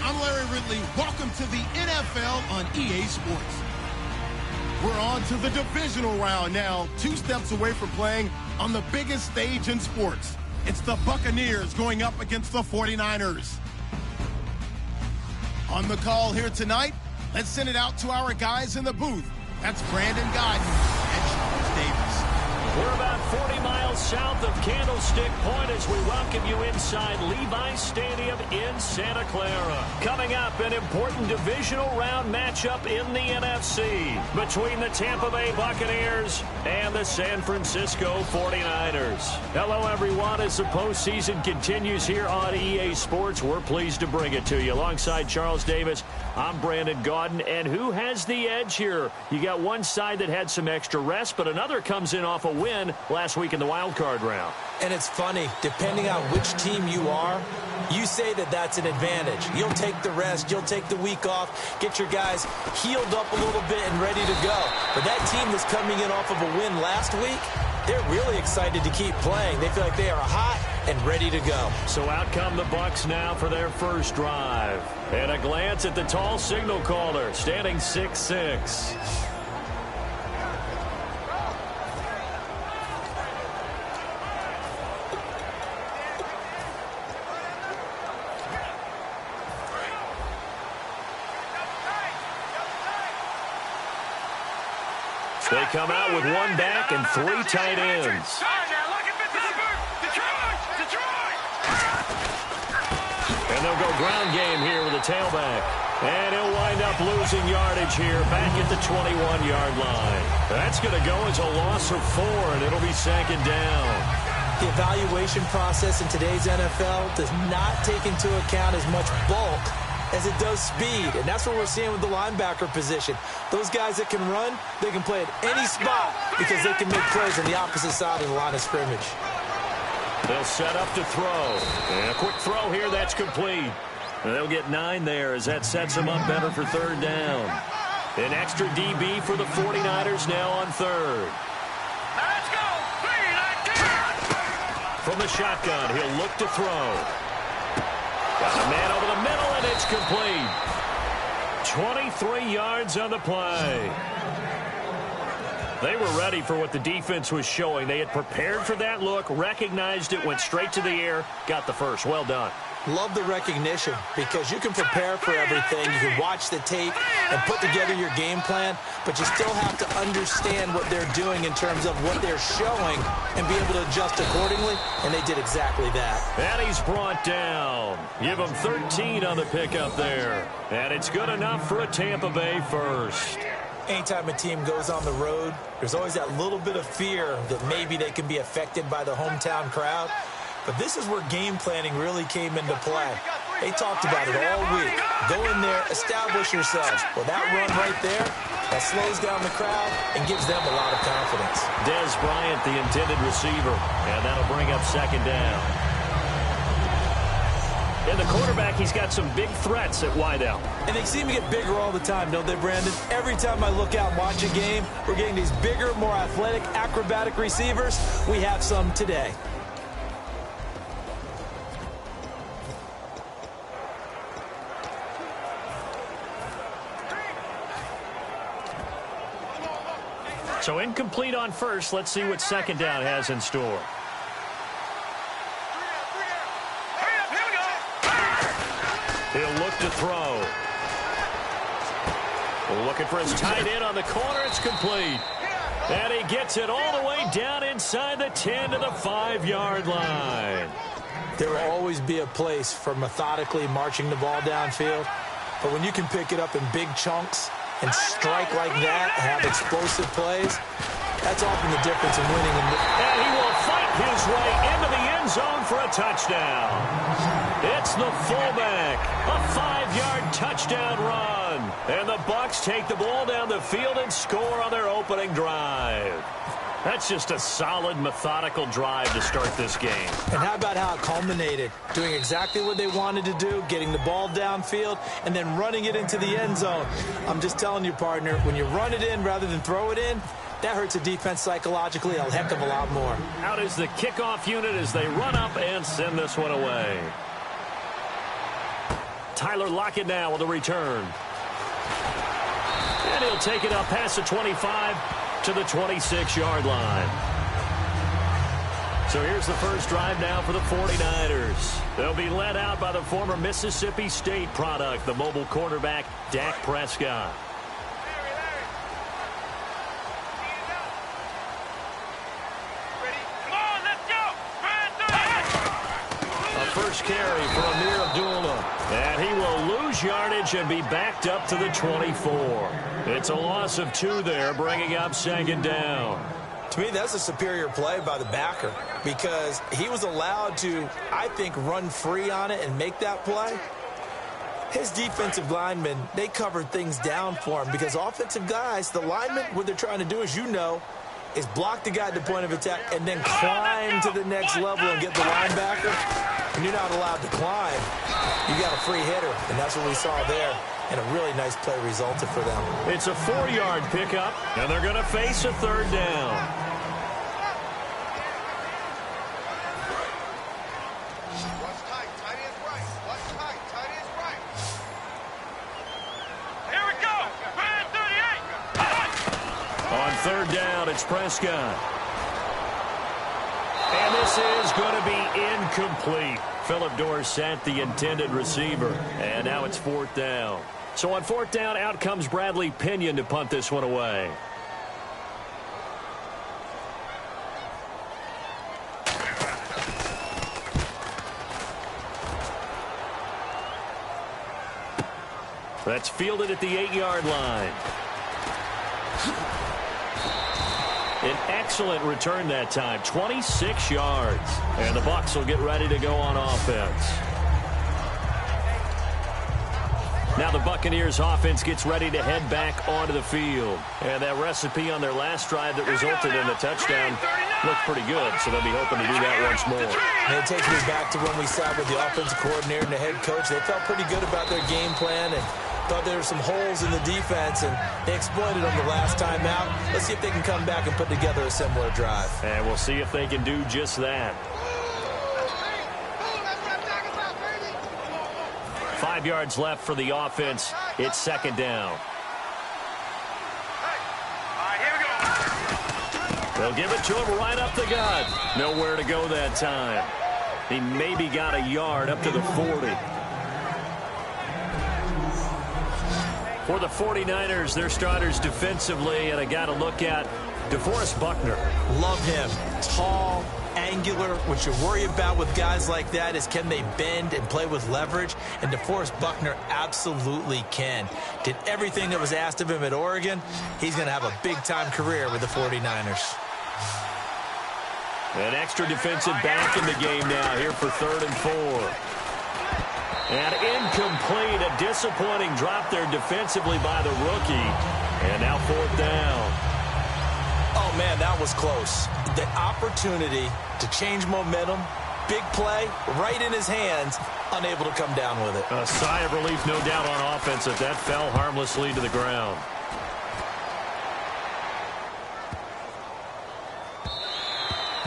I'm Larry Ridley. Welcome to the NFL on EA Sports. We're on to the divisional round now, 2 steps away from playing on the biggest stage in sports. It's the Buccaneers going up against the 49ers. On the call here tonight, let's send it out to our guys in the booth. That's Brandon Godden and Charles Davis. We're about 40 miles south of Candlestick Point as we welcome you inside Levi's Stadium in Santa Clara. Coming up, an important divisional round matchup in the NFC between the Tampa Bay Buccaneers and the San Francisco 49ers. Hello, everyone. As the postseason continues here on EA Sports, we're pleased to bring it to you. Alongside Charles Davis, I'm Brandon Godden. And who has the edge here? You got one side that had some extra rest, but another comes in off a win last week in the wild card round. And it's funny, depending on which team you are, you say that that's an advantage. You'll take the rest, you'll take the week off, get your guys healed up a little bit and ready to go. But that team that's coming in off of a win last week, they're really excited to keep playing. They feel like they are hot and ready to go. So out come the Bucs now for their first drive. And a glance at the tall signal caller, standing 6'6". They come out with 1 back and 3 tight ends. And they'll go ground game here with a tailback. And he'll wind up losing yardage here back at the 21-yard line. That's going to go as a loss of 4, and it'll be 2nd down. The evaluation process in today's NFL does not take into account as much bulk as it does speed, and that's what we're seeing with the linebacker position. Those guys that can run, they can play at any spot because they can make plays on the opposite side of the line of scrimmage. They'll set up to throw. And a quick throw here, that's complete. And they'll get 9 there as that sets them up better for 3rd down. An extra DB for the 49ers now on 3rd. Let's go! From the shotgun, he'll look to throw. Got a man over the middle, and it's complete. 23 yards on the play. They were ready for what the defense was showing. They had prepared for that look, recognized it, went straight to the air, got the first. Well done. Love the recognition because you can prepare for everything. You can watch the tape and put together your game plan, but you still have to understand what they're doing in terms of what they're showing and be able to adjust accordingly, and they did exactly that. And he's brought down. Give him 13 on the pickup there. And it's good enough for a Tampa Bay first. Anytime a team goes on the road, there's always that little bit of fear that maybe they can be affected by the hometown crowd. But this is where game planning really came into play. They talked about it all week. Go in there, establish yourselves. Well, that run right there, that slows down the crowd and gives them a lot of confidence. Dez Bryant, the intended receiver, and that'll bring up 2nd down. And the quarterback, he's got some big threats at wideout. And they seem to get bigger all the time, don't they, Brandon? Every time I look out and watch a game, we're getting these bigger, more athletic, acrobatic receivers. We have some today. So incomplete on first. Let's see what 2nd down has in store. He'll look to throw. Looking for his tight end on the corner. It's complete. And he gets it all the way down inside the 10 to the 5-yard line. There will always be a place for methodically marching the ball downfield. But when you can pick it up in big chunks and strike like that, have explosive plays, that's often the difference in winning. And he will fight his way into the end zone for a touchdown. It's the fullback, a 5-yard touchdown run. And the Bucs take the ball down the field and score on their opening drive. That's just a solid, methodical drive to start this game. And how about how it culminated? Doing exactly what they wanted to do, getting the ball downfield, and then running it into the end zone. I'm just telling you, partner, when you run it in rather than throw it in, that hurts a defense psychologically a heck of a lot more. Out is the kickoff unit as they run up and send this one away. Tyler Lockett now with a return. And he'll take it up past the 25 to the 26-yard line. So here's the first drive now for the 49ers. They'll be led out by the former Mississippi State product, the mobile quarterback, Dak Prescott. First carry for Amir Abdullah. And he will lose yardage and be backed up to the 24. It's a loss of 2 there, bringing up second down. To me, that's a superior play by the backer because he was allowed to, I think, run free on it and make that play. His defensive linemen, they covered things down for him because offensive guys, the linemen, what they're trying to do, as you know, is block the guy at the point of attack and then climb to the next level and get the linebacker. And you're not allowed to climb. You got a free hitter, and that's what we saw there. And a really nice play resulted for them. It's a 4-yard pickup, and they're going to face a third down. Watch tight. Tight is right. Watch tight. Tight is right. Here we go. Man 38. On third down, it's Prescott. And this is going to be incomplete. Phillip Dorsett, the intended receiver. And now it's fourth down. So on fourth down, out comes Bradley Pinion to punt this one away. That's fielded at the 8-yard line. An excellent return that time, 26 yards. And the Bucs will get ready to go on offense. Now the Buccaneers offense gets ready to head back onto the field. And that recipe on their last drive that resulted in a touchdown looked pretty good, so they'll be hoping to do that once more. And it takes me back to when we sat with the offensive coordinator and the head coach. They felt pretty good about their game plan and thought there were some holes in the defense, and they exploited them the last time out. Let's see if they can come back and put together a similar drive. And we'll see if they can do just that. 5 yards left for the offense. It's second down. They'll give it to him right up the gut. Nowhere to go that time. He maybe got a yard up to the 40. For the 49ers, their starters defensively, and I got to look at DeForest Buckner. Love him. Tall, angular. What you worry about with guys like that is can they bend and play with leverage? And DeForest Buckner absolutely can. Did everything that was asked of him at Oregon. He's going to have a big-time career with the 49ers. An extra defensive back in the game now here for 3rd and 4. And incomplete, a disappointing drop there defensively by the rookie. And now 4th down. Oh, man, that was close. The opportunity to change momentum, big play, right in his hands, unable to come down with it. A sigh of relief, no doubt, on offense if that fell harmlessly to the ground.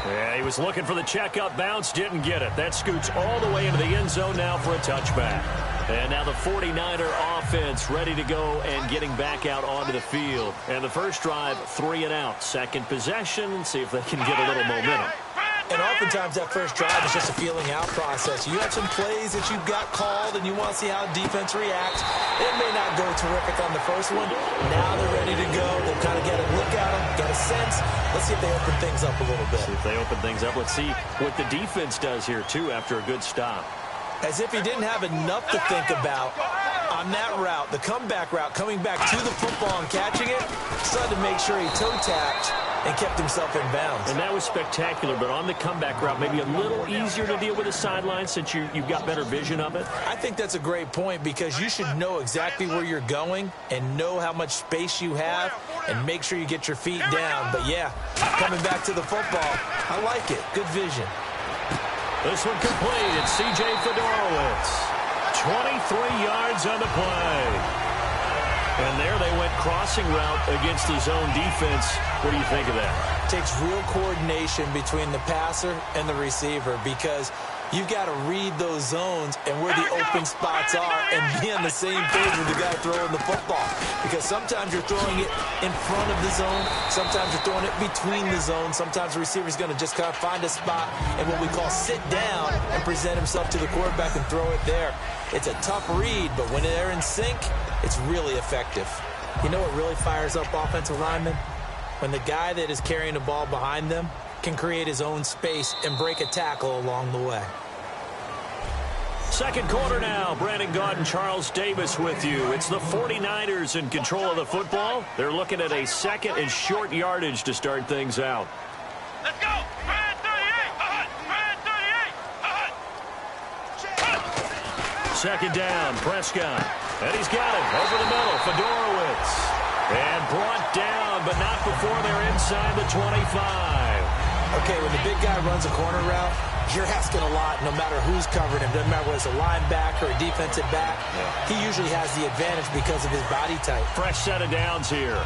Yeah, he was looking for the checkup bounce, didn't get it. That scoots all the way into the end zone now for a touchback. And now the 49er offense ready to go and getting back out onto the field. And the first drive, 3 and out. Second possession, see if they can get a little momentum. And oftentimes that first drive is just a feeling out process. You have some plays that you've got called and you want to see how defense reacts. It may not go terrific on the first one. Now they're ready to go. They've kind of got a look at them, got a sense. Let's see if they open things up a little bit. See if they open things up. Let's see what the defense does here, too, after a good stop. As if he didn't have enough to think about on that route, the comeback route, coming back to the football and catching it, started to make sure he toe-tapped and kept himself in bounds. And that was spectacular, but on the comeback route, maybe a little easier to deal with the sideline since you've got better vision of it? I think that's a great point because you should know exactly where you're going and know how much space you have and make sure you get your feet down. But, yeah, coming back to the football, I like it. Good vision. This one complete. It's C.J. Fedorowicz. 23 yards on the play. And there they went crossing route against the zone defense. What do you think of that? Takes real coordination between the passer and the receiver because You've got to read those zones and where the open spots are and be on the same page with the guy throwing the football. Because sometimes you're throwing it in front of the zone. Sometimes you're throwing it between the zones. Sometimes the receiver's going to just kind of find a spot and what we call sit down and present himself to the quarterback and throw it there. It's a tough read, but when they're in sync, it's really effective. You know what really fires up offensive linemen? When the guy that is carrying the ball behind them can create his own space and break a tackle along the way. Second quarter now. Brandon Gaud and Charles Davis with you. It's the 49ers in control of the football. They're looking at a second and short yardage to start things out. Let's go! Red 38! Red 38! Second down, Prescott. And he's got it over the middle. Fedorowicz. And brought down, but not before they're inside the 25. Okay, when the big guy runs a corner route, you're asking a lot no matter who's covering him. Doesn't matter whether it's a linebacker or a defensive back. Yeah. He usually has the advantage because of his body type. Fresh set of downs here.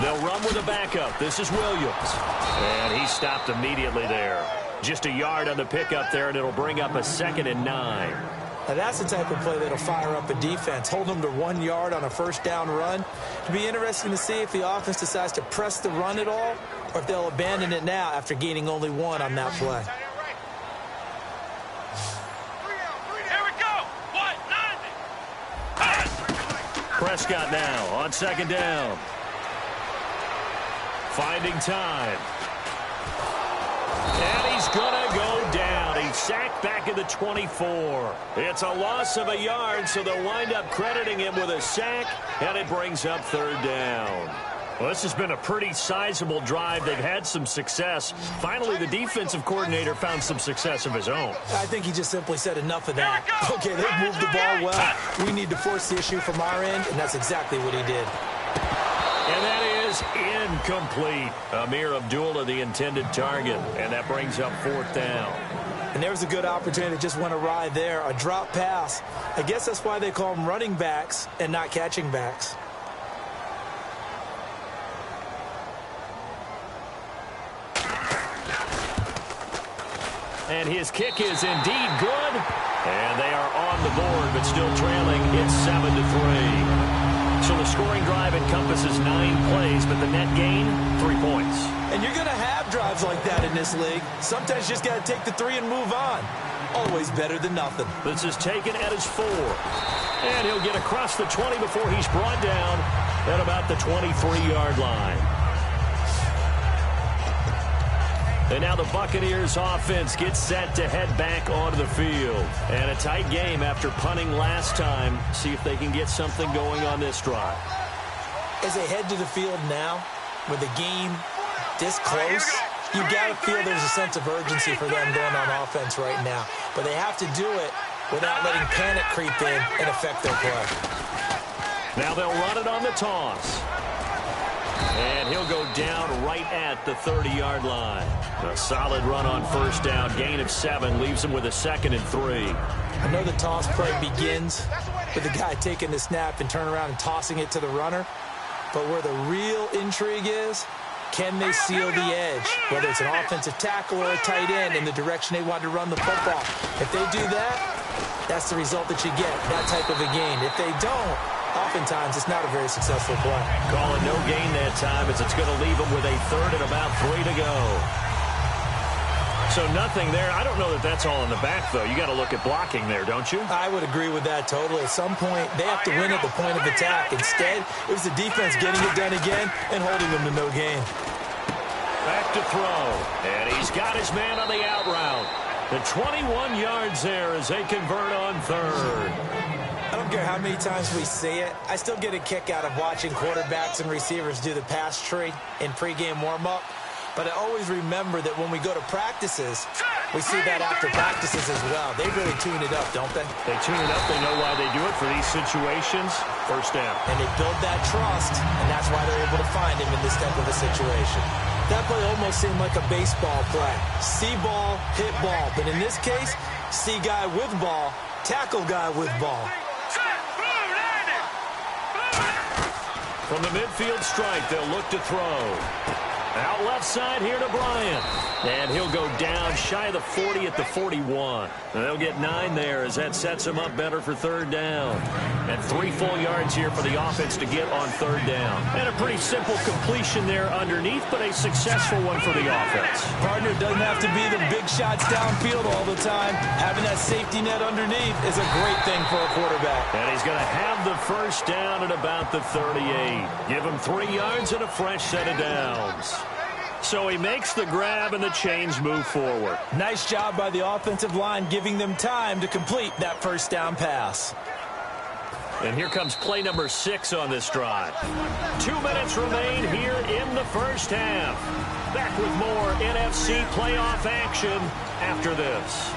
They'll run with a backup. This is Williams. And he stopped immediately there. Just a yard on the pickup there, and it'll bring up a 2nd and 9. Now that's the type of play that'll fire up a defense. Hold them to 1 yard on a first down run. It'll be interesting to see if the offense decides to press the run at all or if they'll abandon it now after gaining only 1 on that play. Here we go! Prescott now on 2nd down. Finding time. And he's going to go down. He's sacked back at the 24. It's a loss of a yard, so they'll wind up crediting him with a sack, and it brings up 3rd down. Well, this has been a pretty sizable drive. They've had some success. Finally, the defensive coordinator found some success of his own. I think he just simply said enough of that. Okay, they've moved the ball well. We need to force the issue from our end, and that's exactly what he did. And that is incomplete. Amir Abdullah, the intended target, and that brings up 4th down. And there was a good opportunity that just went awry there, a drop pass. I guess that's why they call them running backs and not catching backs. And his kick is indeed good. And they are on the board, but still trailing. It's 7-3. So the scoring drive encompasses 9 plays, but the net gain, 3 points. And you're going to have drives like that in this league. Sometimes you just got to take the 3 and move on. Always better than nothing. This is taken at his 4. And he'll get across the 20 before he's brought down at about the 23-yard line. And now the Buccaneers offense gets set to head back onto the field. And a tight game after punting last time. See if they can get something going on this drive. As they head to the field now, with the game this close, you got to feel there's a sense of urgency for them going on offense right now. But they have to do it without letting panic creep in and affect their play. Now they'll run it on the toss. And he'll go down right at the 30-yard line. A solid run on 1st down. Gain of 7 leaves him with a 2nd and 3. I know the toss play begins with the guy taking the snap and turning around and tossing it to the runner. But where the real intrigue is, can they seal the edge? Whether it's an offensive tackle or a tight end in the direction they want to run the football. If they do that, that's the result that you get, that type of a gain. If they don't, oftentimes it's not a very successful play. Call it no gain that time as it's going to leave them with a 3rd and about 3 to go. So nothing there. I don't know that that's all in the back, though. You got to look at blocking there, don't you? I would agree with that totally. At some point, they have to win at the point of attack. Instead, it was the defense getting it done again and holding them to no gain. Back to throw. And he's got his man on the out route. The 21 yards there as they convert on 3rd. I don't care how many times we see it. I still get a kick out of watching quarterbacks and receivers do the pass tree in pregame warm-up. But I always remember that when we go to practices, we see that after practices as well. They really tune it up, don't they? They tune it up. They know why they do it for these situations. 1st down. And they build that trust, and that's why they're able to find him in this type of a situation. That play almost seemed like a baseball play. See ball, hit ball. But in this case, see guy with ball, tackle guy with ball. From the midfield stripe, they'll look to throw. Out left side here to Bryant. And he'll go down shy of the 40 at the 41. And they'll get 9 there as that sets them up better for third down. And 3 full yards here for the offense to get on third down. And a pretty simple completion there underneath, but a successful one for the offense. Partner, doesn't have to be the big shots downfield all the time. Having that safety net underneath is a great thing for a quarterback. And he's going to have the first down at about the 38. Give him 3 yards and a fresh set of downs. So he makes the grab and the chains move forward. Nice job by the offensive line giving them time to complete that first down pass. And here comes play number 6 on this drive. 2 minutes remain here in the first half. Back with more NFC playoff action after this.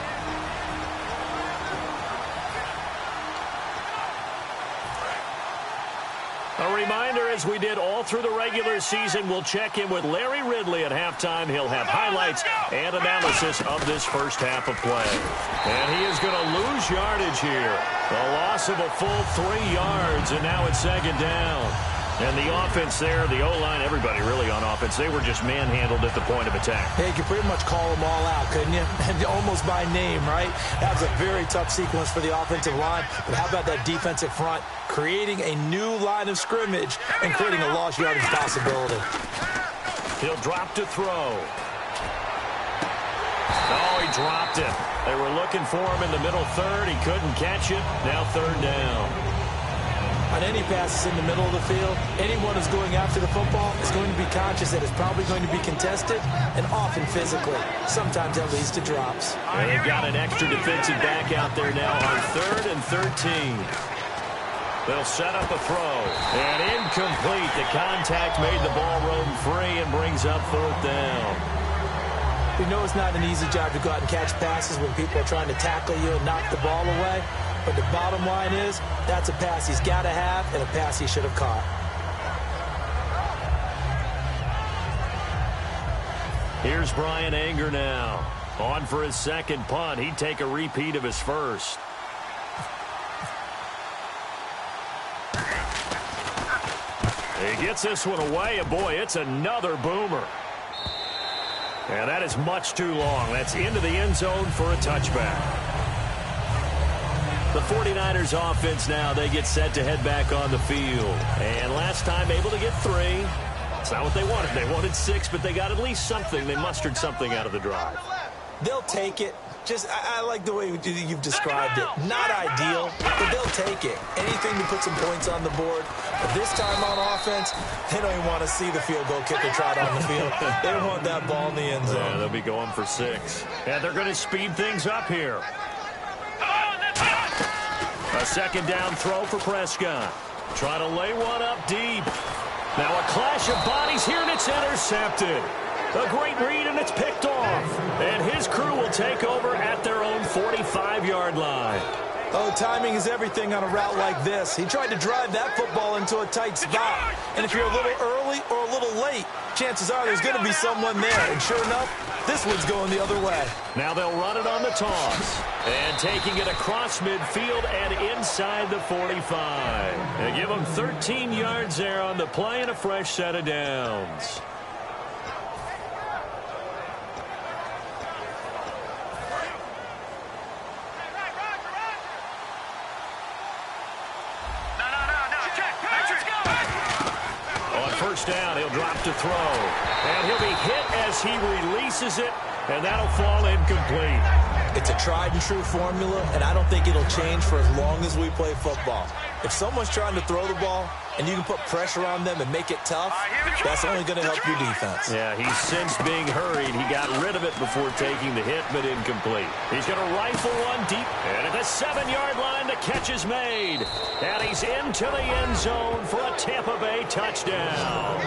A reminder, as we did all through the regular season, we'll check in with Larry Ridley at halftime. He'll have highlights and analysis of this first half of play. And he is going to lose yardage here. A loss of a full 3 yards, and now it's second down. And the offense there, the O-line, everybody really on offense, they were just manhandled at the point of attack. Hey, you could pretty much call them all out, couldn't you? And almost by name, right? That was a very tough sequence for the offensive line. But how about that defensive front creating a new line of scrimmage and creating a lost yardage possibility? He'll drop to throw. Oh, he dropped it. They were looking for him in the middle third. He couldn't catch it. Now third down. On any passes in the middle of the field, anyone who's going after the football is going to be conscious that it's probably going to be contested and often physically. Sometimes that leads to drops. And they've got an extra defensive back out there now on 3rd and 13. They'll set up a throw. And incomplete. The contact made the ball roam free and brings up 4th down. We know it's not an easy job to go out and catch passes when people are trying to tackle you and knock the ball away. But the bottom line is, that's a pass he's got to have and a pass he should have caught. Here's Brian Anger now. On for his second punt. He'd take a repeat of his first. He gets this one away, and boy, it's another boomer. And that is much too long. That's into the end zone for a touchback. The 49ers offense now, they get set to head back on the field. And last time able to get 3. It's not what they wanted. They wanted 6, but they got at least something. They mustered something out of the drive. They'll take it. Just, I like the way you've described it. Not ideal, but they'll take it. Anything to put some points on the board. But this time on offense, they don't even want to see the field goal kicker trot on the field. They don't want that ball in the end zone. Yeah, they'll be going for 6. And they're going to speed things up here. A second down throw for Prescott. Trying to lay one up deep. Now a clash of bodies here, and it's intercepted. A great read, and it's picked off. And his crew will take over at their own 45-yard line. Oh, timing is everything on a route like this. He tried to drive that football into a tight spot. And if you're a little early or a little late, chances are there's going to be someone there. And sure enough, this one's going the other way. Now they'll run it on the toss. And taking it across midfield and inside the 45. And give them 13 yards there on the play and a fresh set of downs. First down, he'll drop to throw. And he'll be hit as he releases it, and that'll fall incomplete. It's a tried-and-true formula, and I don't think it'll change for as long as we play football. If someone's trying to throw the ball, and you can put pressure on them and make it tough, that's only going to help your defense. Yeah, he's since being hurried. He got rid of it before taking the hit, but incomplete. He's going to rifle one deep, and at the 7-yard line, the catch is made. And he's into the end zone for a Tampa Bay touchdown.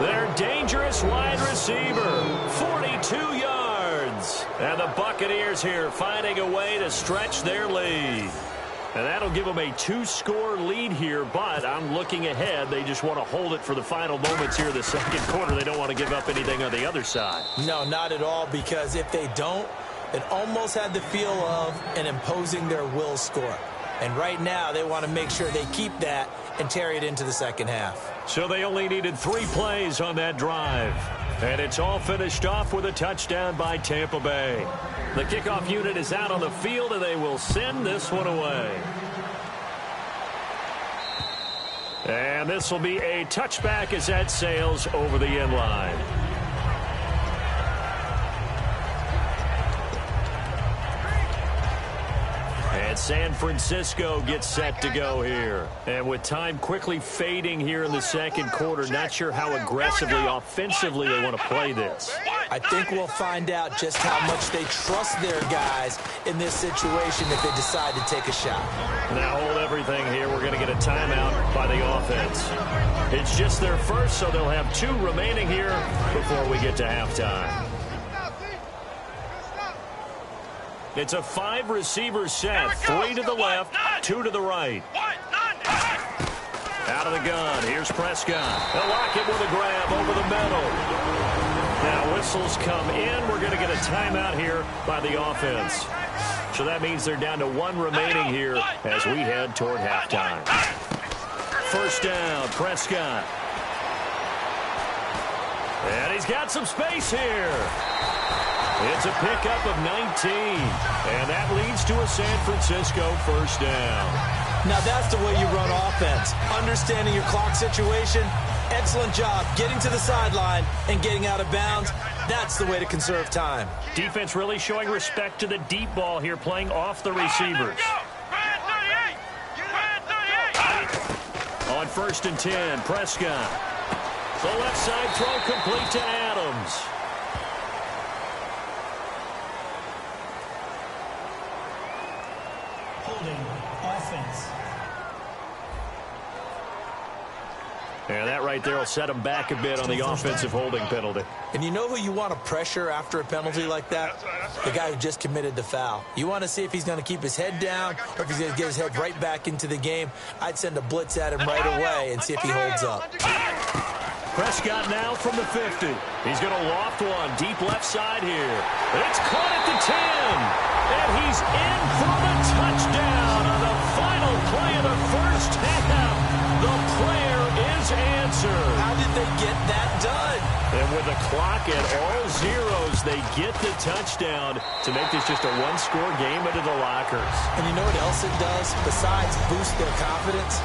Their dangerous wide receiver, 42 yards. And the Buccaneers here finding a way to stretch their lead. And that'll give them a 2-score lead here, but I'm looking ahead. They just want to hold it for the final moments here in the second quarter. They don't want to give up anything on the other side. No, not at all, because if they don't, it almost had the feel of an imposing their will score. And right now, they want to make sure they keep that and carry it into the second half. So they only needed 3 plays on that drive. And it's all finished off with a touchdown by Tampa Bay. The kickoff unit is out on the field, and they will send this one away. And this will be a touchback as that sails over the end line. And San Francisco gets set to go here. And with time quickly fading here in the second quarter, not sure how aggressively, offensively they want to play this. I think we'll find out just how much they trust their guys in this situation if they decide to take a shot. Now hold everything here. We're going to get a timeout by the offense. It's just their first, so they'll have 2 remaining here before we get to halftime. It's a 5-receiver set. 3 to the left, 2 to the right. Out of the gun. Here's Prescott. They'll lock it with a grab over the middle. Now whistles come in. We're going to get a timeout here by the offense. So that means they're down to 1 remaining here as we head toward halftime. First down, Prescott. And he's got some space here. It's a pickup of 19, and that leads to a San Francisco first down. Now that's the way you run offense. Understanding your clock situation, excellent job getting to the sideline and getting out of bounds. That's the way to conserve time. Defense really showing respect to the deep ball here, playing off the receivers. On 1st and 10, Prescott. The left side throw complete to Adams. Offense. And that right there will set them back a bit on the offensive holding penalty. And you know who you want to pressure after a penalty like that? The guy who just committed the foul. You want to see if he's going to keep his head down or if he's going to get his head right back into the game. I'd send a blitz at him right away and see if he holds up. Prescott now from the 50. He's going to loft one deep left side here. And it's caught at the 10. And he's in for the touchdown on the final play of the first half. The prayer is answered. How did they get that done? And with the clock at all zeros, they get the touchdown to make this just a 1-score game into the lockers. And you know what else it does? Besides boost their confidence,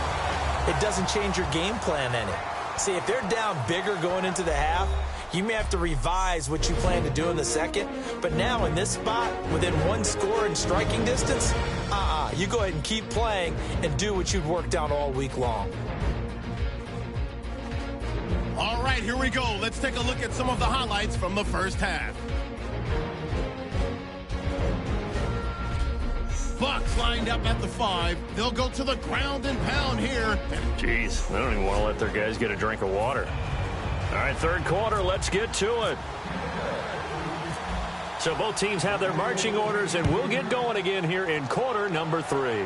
it doesn't change your game plan any. See, if they're down bigger going into the half, you may have to revise what you plan to do in the second. But now in this spot, within 1 score in striking distance, you go ahead and keep playing and do what you've worked out all week long. All right, here we go. Let's take a look at some of the highlights from the first half. Bucks lined up at the 5. They'll go to the ground and pound here. Jeez, they don't even want to let their guys get a drink of water. All right, third quarter, let's get to it. So both teams have their marching orders, and we'll get going again here in quarter number 3.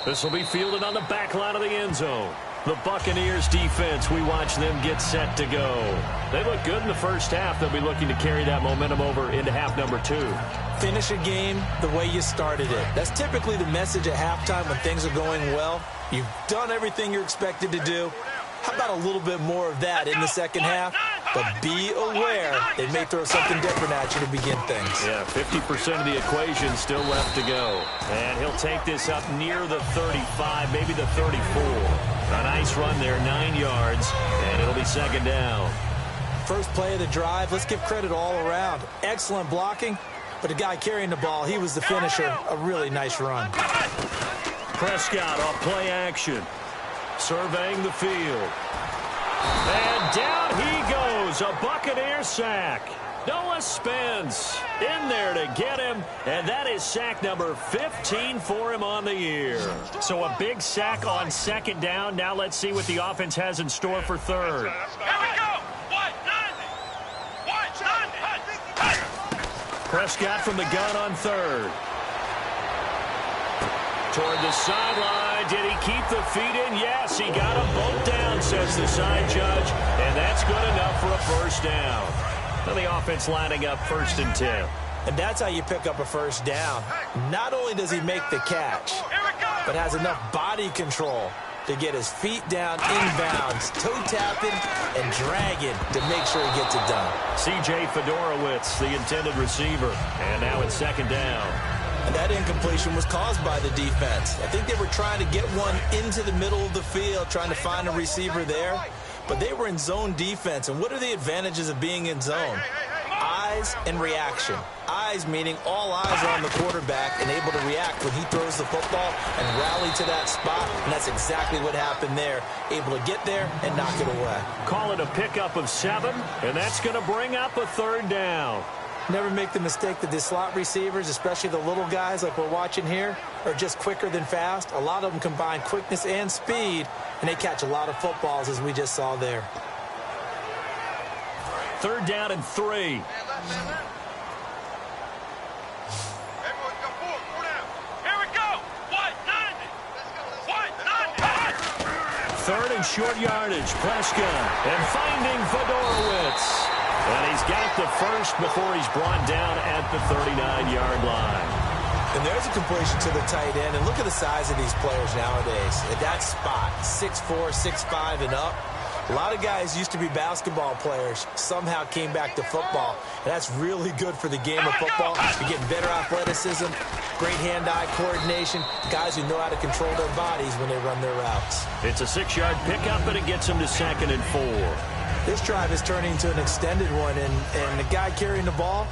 This will be fielded on the back line of the end zone. The Buccaneers defense, we watch them get set to go. They look good in the first half. They'll be looking to carry that momentum over into half number 2. Finish a game the way you started it. That's typically the message at halftime when things are going well. You've done everything you're expected to do. How about a little bit more of that in the second half? But be aware they may throw something different at you to begin things. Yeah, 50% of the equation still left to go. And he'll take this up near the 35, maybe the 34. A nice run there, 9 yards, and it'll be second down. First play of the drive, let's give credit all around. Excellent blocking, but the guy carrying the ball, he was the finisher. A really nice run. Prescott off play action. Surveying the field. And down he goes. A Buccaneer sack. Noah Spence in there to get him, and that is sack number 15 for him on the year. So a big sack on second down. Now let's see what the offense has in store for third. Here we go. Prescott from the gun on third. Toward the sideline. Did he keep the feet in? Yes, he got them both down, says the side judge, and that's good enough for a first down. And the offense lining up 1st and 10. And that's how you pick up a first down. Not only does he make the catch, but has enough body control to get his feet down inbounds, toe tapping and dragging to make sure he gets it done. C.J. Fedorowicz, the intended receiver, and now it's second down. And that incompletion was caused by the defense. I think they were trying to get one into the middle of the field, trying to find a receiver there, but they were in zone defense. And what are the advantages of being in zone? Eyes and reaction. Eyes meaning all eyes are on the quarterback and able to react when he throws the football and rally to that spot, and that's exactly what happened there. Able to get there and knock it away. Call it a pickup of 7, and that's going to bring up a third down. Never make the mistake that the slot receivers, especially the little guys like we're watching here, are just quicker than fast. A lot of them combine quickness and speed, and they catch a lot of footballs, as we just saw there. Third down and 3. Third and short yardage. Prescott and finding Fedorowicz. And he's got the first before he's brought down at the 39-yard line. And there's a completion to the tight end. And look at the size of these players nowadays. At that spot, 6'4", 6'5", and up. A lot of guys used to be basketball players, somehow came back to football. And that's really good for the game of football. You're getting better athleticism, great hand-eye coordination, guys who know how to control their bodies when they run their routes. It's a 6-yard pickup, and it gets him to 2nd and 4. This drive is turning into an extended one, and the guy carrying the ball,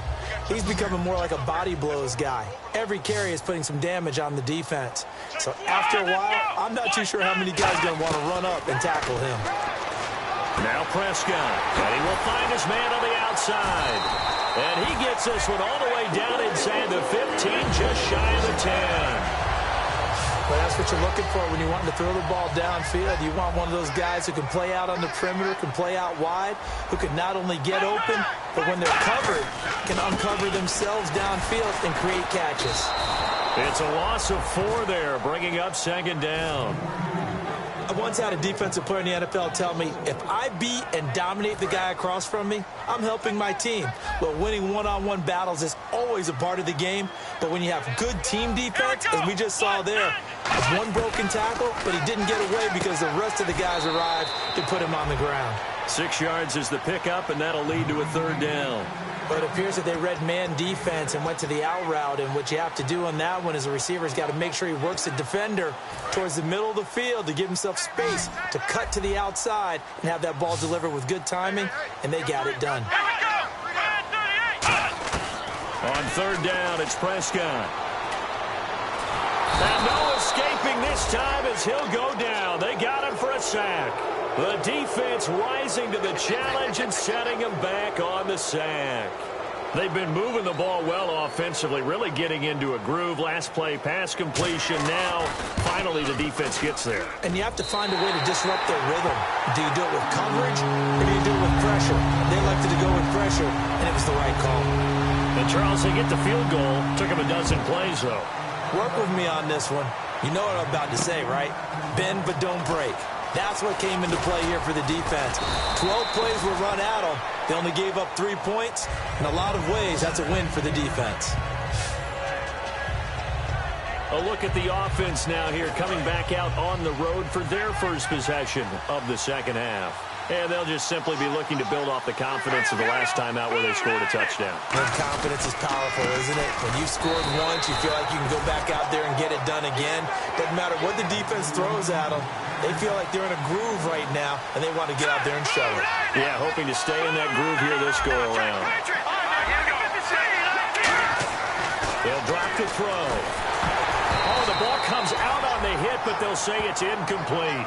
he's becoming more like a body blows guy. Every carry is putting some damage on the defense. So after a while, I'm not too sure how many guys are going to want to run up and tackle him. Now Prescott, and he will find his man on the outside. And he gets this one all the way down inside the 15, just shy of the 10. But that's what you're looking for when you're wanting to throw the ball downfield. You want one of those guys who can play out on the perimeter, can play out wide, who can not only get open, but when they're covered, can uncover themselves downfield and create catches. It's a loss of 4 there, bringing up 2nd down. I once had a defensive player in the NFL tell me, if I beat and dominate the guy across from me, I'm helping my team. Well, winning one-on-one battles is always a part of the game, but when you have good team defense, as we just saw there, it's one broken tackle, but he didn't get away because the rest of the guys arrived to put him on the ground. 6 yards is the pickup, and that'll lead to a 3rd down. But it appears that they read man defense and went to the out route, and what you have to do on that one is the receiver's got to make sure he works the defender towards the middle of the field to give himself space to cut to the outside and have that ball delivered with good timing, and they got it done. On 3rd down, it's Prescott. And no escaping this time as he'll go down. They got him for a sack. The defense rising to the challenge and setting him back on the sack. They've been moving the ball well offensively, really getting into a groove. Last play, pass completion. Now, finally, the defense gets there. And you have to find a way to disrupt their rhythm. Do you do it with coverage, or do you do it with pressure? They elected to go with pressure, and it was the right call. And, Charles, they get the field goal. Took him a dozen plays, though. Work with me on this one. You know what I'm about to say, right? Bend but don't break. That's what came into play here for the defense. 12 plays were run at them. They only gave up 3 points. In a lot of ways, that's a win for the defense. A look at the offense now here, coming back out on the road for their first possession of the second half. And they'll just simply be looking to build off the confidence of the last time out where they scored a touchdown. And confidence is powerful, isn't it? When you scored once, you feel like you can go back out there and get it done again. Doesn't matter what the defense throws at them. They feel like they're in a groove right now, and they want to get out there and show it. Yeah, hoping to stay in that groove here this go-around. They'll drop the throw. Oh, the ball comes out on the hit, but they'll say it's incomplete.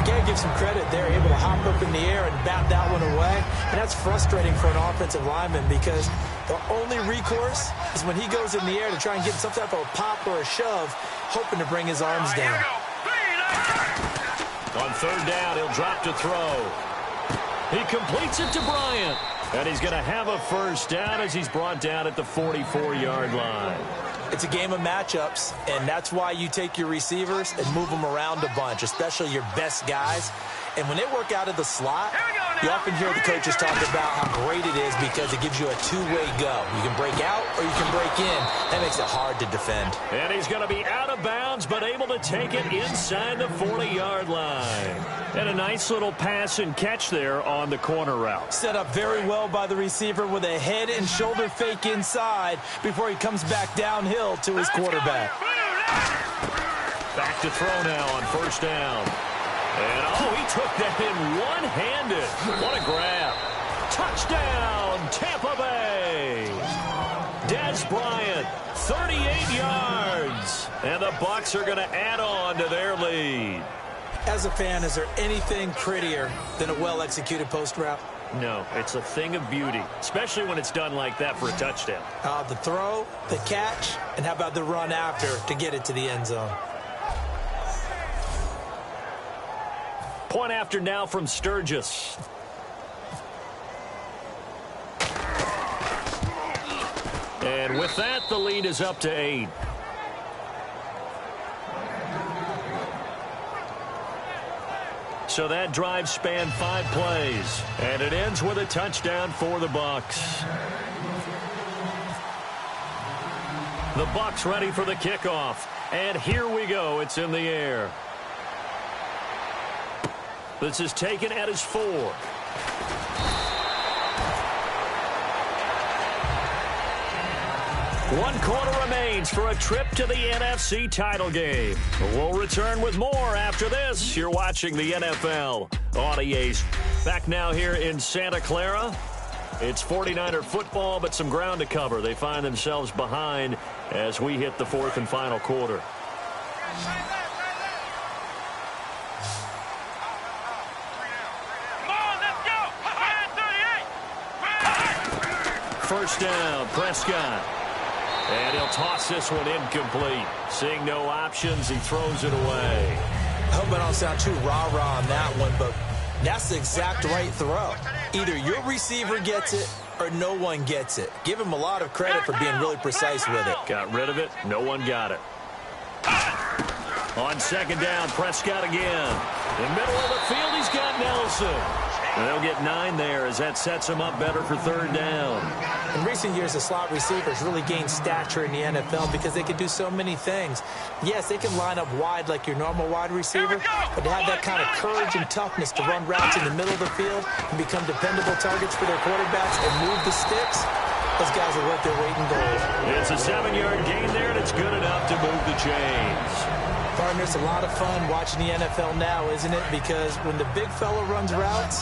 You got to give some credit there, able to hop up in the air and bat that one away. And that's frustrating for an offensive lineman because the only recourse is when he goes in the air to try and get some type of a pop or a shove, hoping to bring his arms down. On 3rd down, he'll drop to throw. He completes it to Bryant. And he's going to have a first down as he's brought down at the 44-yard line. It's a game of matchups, and that's why you take your receivers and move them around a bunch, especially your best guys. And when they work out of the slot, you often hear the coaches talk about how great it is because it gives you a two-way go. You can break out or you can break in. That makes it hard to defend. And he's going to be out of bounds, but able to take it inside the 40-yard line. And a nice little pass and catch there on the corner route. Set up very well by the receiver with a head and shoulder fake inside before he comes back downhill to his quarterback. Back to throw now on first down. And, he took that in one-handed. What a grab. Touchdown, Tampa Bay. Dez Bryant, 38 yards. And the Bucs are going to add on to their lead. As a fan, is there anything prettier than a well-executed post route? No, it's a thing of beauty, especially when it's done like that for a touchdown. The throw, the catch, and how about the run after to get it to the end zone? Point after now from Sturgis. And with that, the lead is up to 8. So that drive spanned 5 plays. And it ends with a touchdown for the Bucs. The Bucs ready for the kickoff. And here we go. It's in the air. This is taken at his 4. One quarter remains for a trip to the NFC title game. We'll return with more after this. You're watching the NFL on EA. Back now here in Santa Clara. It's 49er football, but some ground to cover. They find themselves behind as we hit the 4th and final quarter. First down, Prescott. And he'll toss this one incomplete. Seeing no options, he throws it away. I hope I don't sound too rah-rah on that one, but that's the exact right throw. Either your receiver gets it or no one gets it. Give him a lot of credit for being really precise with it. Got rid of it. No one got it. On second down, Prescott again. In the middle of the field, he's got Nelson. And they'll get 9 there as that sets him up better for third down. In recent years, the slot receivers really gained stature in the NFL because they can do so many things. Yes, they can line up wide like your normal wide receiver, but to have that kind of courage and toughness to run routes in the middle of the field and become dependable targets for their quarterbacks and move the sticks, those guys are worth their weight in gold. It's a 7-yard gain there, and it's good enough to move the chains. Partner, it's a lot of fun watching the NFL now, isn't it? Because when the big fella runs routes,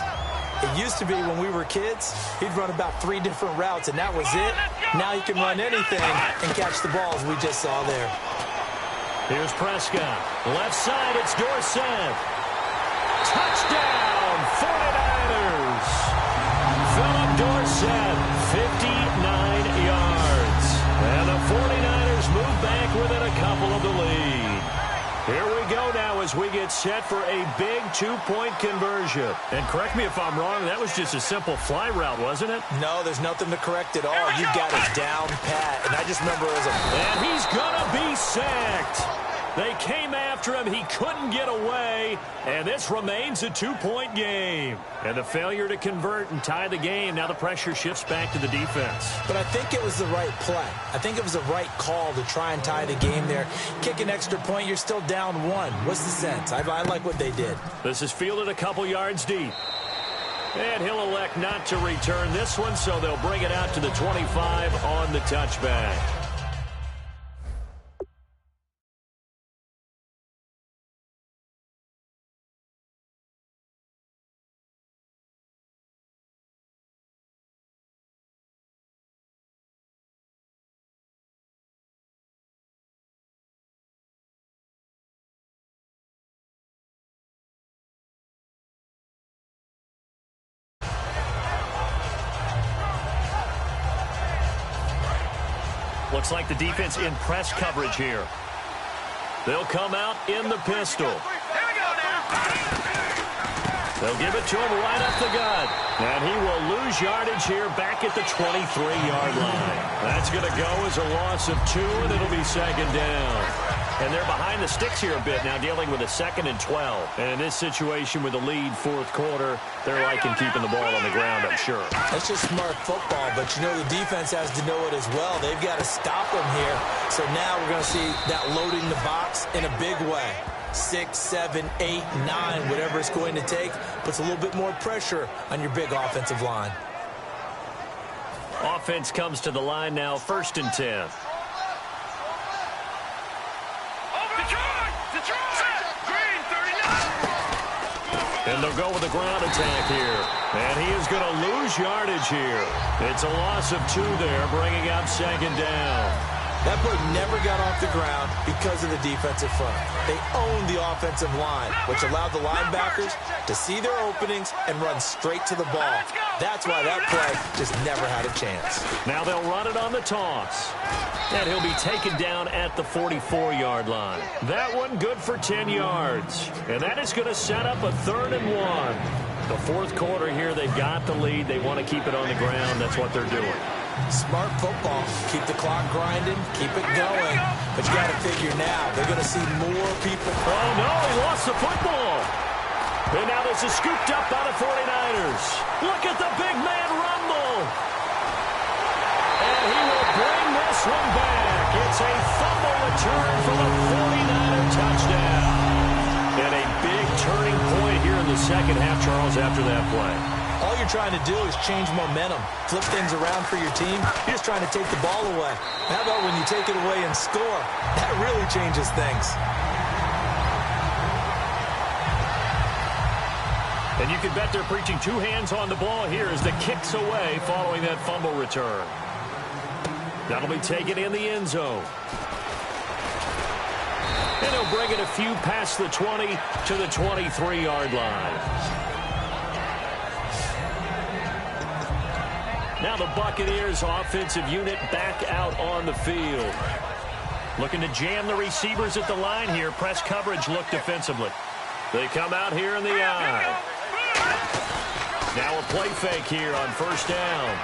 it used to be when we were kids, he'd run about 3 different routes, and that was it. Now he can run anything and catch the balls we just saw there. Here's Prescott. Left side, it's Dorsett. Touchdown, 49ers. Philip Dorsett, 59 yards. And the 49ers move back within a couple of the lead. Here we go now as we get set for a big 2-point conversion. And correct me if I'm wrong, that was just a simple fly route, wasn't it? No, there's nothing to correct at all. You've got it down pat. And I just remember as a... And he's going to be sacked. They came after him. He couldn't get away. And this remains a 2-point game. And the failure to convert and tie the game. Now the pressure shifts back to the defense. But I think it was the right play. I think it was the right call to try and tie the game there. Kick an extra point, you're still down 1. What's the sense? I like what they did. This is fielded a couple yards deep. And he'll elect not to return this one, so they'll bring it out to the 25 on the touchback. Looks like the defense in press coverage here. They'll come out in the pistol. They'll give it to him right up the gut. And he will lose yardage here back at the 23-yard line. That's going to go as a loss of 2, and it'll be second down. And they're behind the sticks here a bit now, dealing with a 2nd and 12. And in this situation with the lead fourth quarter, they're liking keeping the ball on the ground, I'm sure. That's just smart football, but you know the defense has to know it as well. They've got to stop them here. So now we're going to see that loading the box in a big way. 6, 7, 8, 9, whatever it's going to take, puts a little bit more pressure on your big offensive line. Offense comes to the line now, 1st and 10. And they'll go with a ground attack here. And he is going to lose yardage here. It's a loss of 2 there, bringing up second down. That play never got off the ground because of the defensive front. They owned the offensive line, which allowed the linebackers to see their openings and run straight to the ball. That's why that play just never had a chance. Now they'll run it on the toss. And he'll be taken down at the 44-yard line. That one good for 10 yards. And that is going to set up a 3rd and 1. The fourth quarter here, they've got the lead. They want to keep it on the ground. That's what they're doing. Smart football. Keep the clock grinding. Keep it going. But you got to figure now, they're going to see more people. Oh, no, he lost the football. And now this is scooped up by the 49ers. Look at the big man rumble. And he will bring this one back. It's a fumble return for the 49er touchdown. And a big turning point here in the second half, Charles, after that play. All you're trying to do is change momentum, flip things around for your team. You're just trying to take the ball away. How about when you take it away and score? That really changes things. And you can bet they're preaching 2 hands on the ball here as the kick's away following that fumble return. That'll be taken in the end zone. And he'll bring it a few past the 20 to the 23-yard line. Now the Buccaneers offensive unit back out on the field. Looking to jam the receivers at the line here. Press coverage look defensively. They come out here in the eye. Now a play fake here on 1st down.